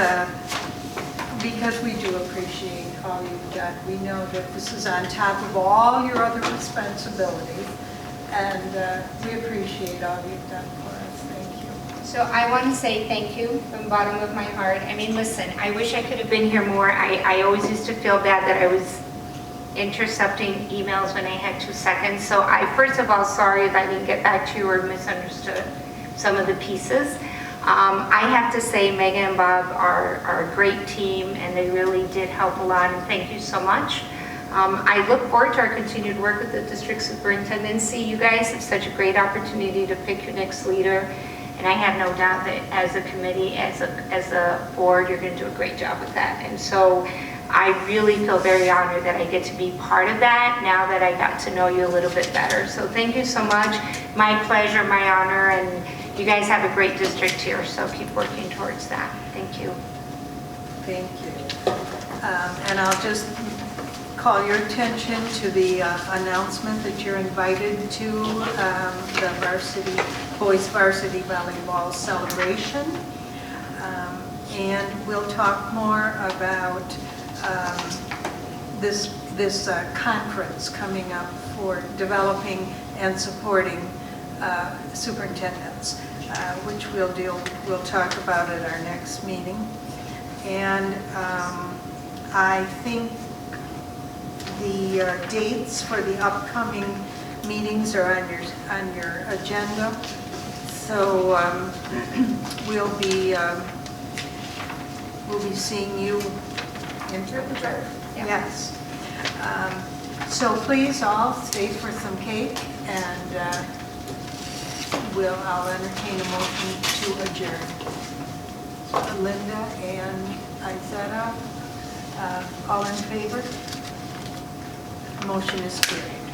because we do appreciate all you've done. We know that this is on top of all your other responsibilities, and we appreciate all you've done for us. Thank you. So I want to say thank you from the bottom of my heart. I mean, listen, I wish I could have been here more. I always used to feel bad that I was intercepting emails when I had 2 seconds. So first of all, sorry if I didn't get back to you or misunderstood some of the pieces. I have to say Megan and Bob are a great team, and they really did help a lot, and thank you so much. I look forward to our continued work with the district superintendency. You guys have such a great opportunity to pick your next leader, and I have no doubt that as a committee, as a board, you're going to do a great job with that. And so I really feel very honored that I get to be part of that now that I got to know you a little bit better. So thank you so much. My pleasure, my honor, and you guys have a great district here, so keep working towards that. Thank you. Thank you. And I'll just call your attention to the announcement that you're invited to the boys varsity volleyball celebration. And we'll talk more about this conference coming up for developing and supporting superintendents, which we'll talk about at our next meeting. And I think the dates for the upcoming meetings are on your agenda. So we'll be seeing you in Jupiter. Yes. So please all stay for some cake, and I'll entertain a motion to adjourn. Linda and Izetta, all in favor? Motion is carried.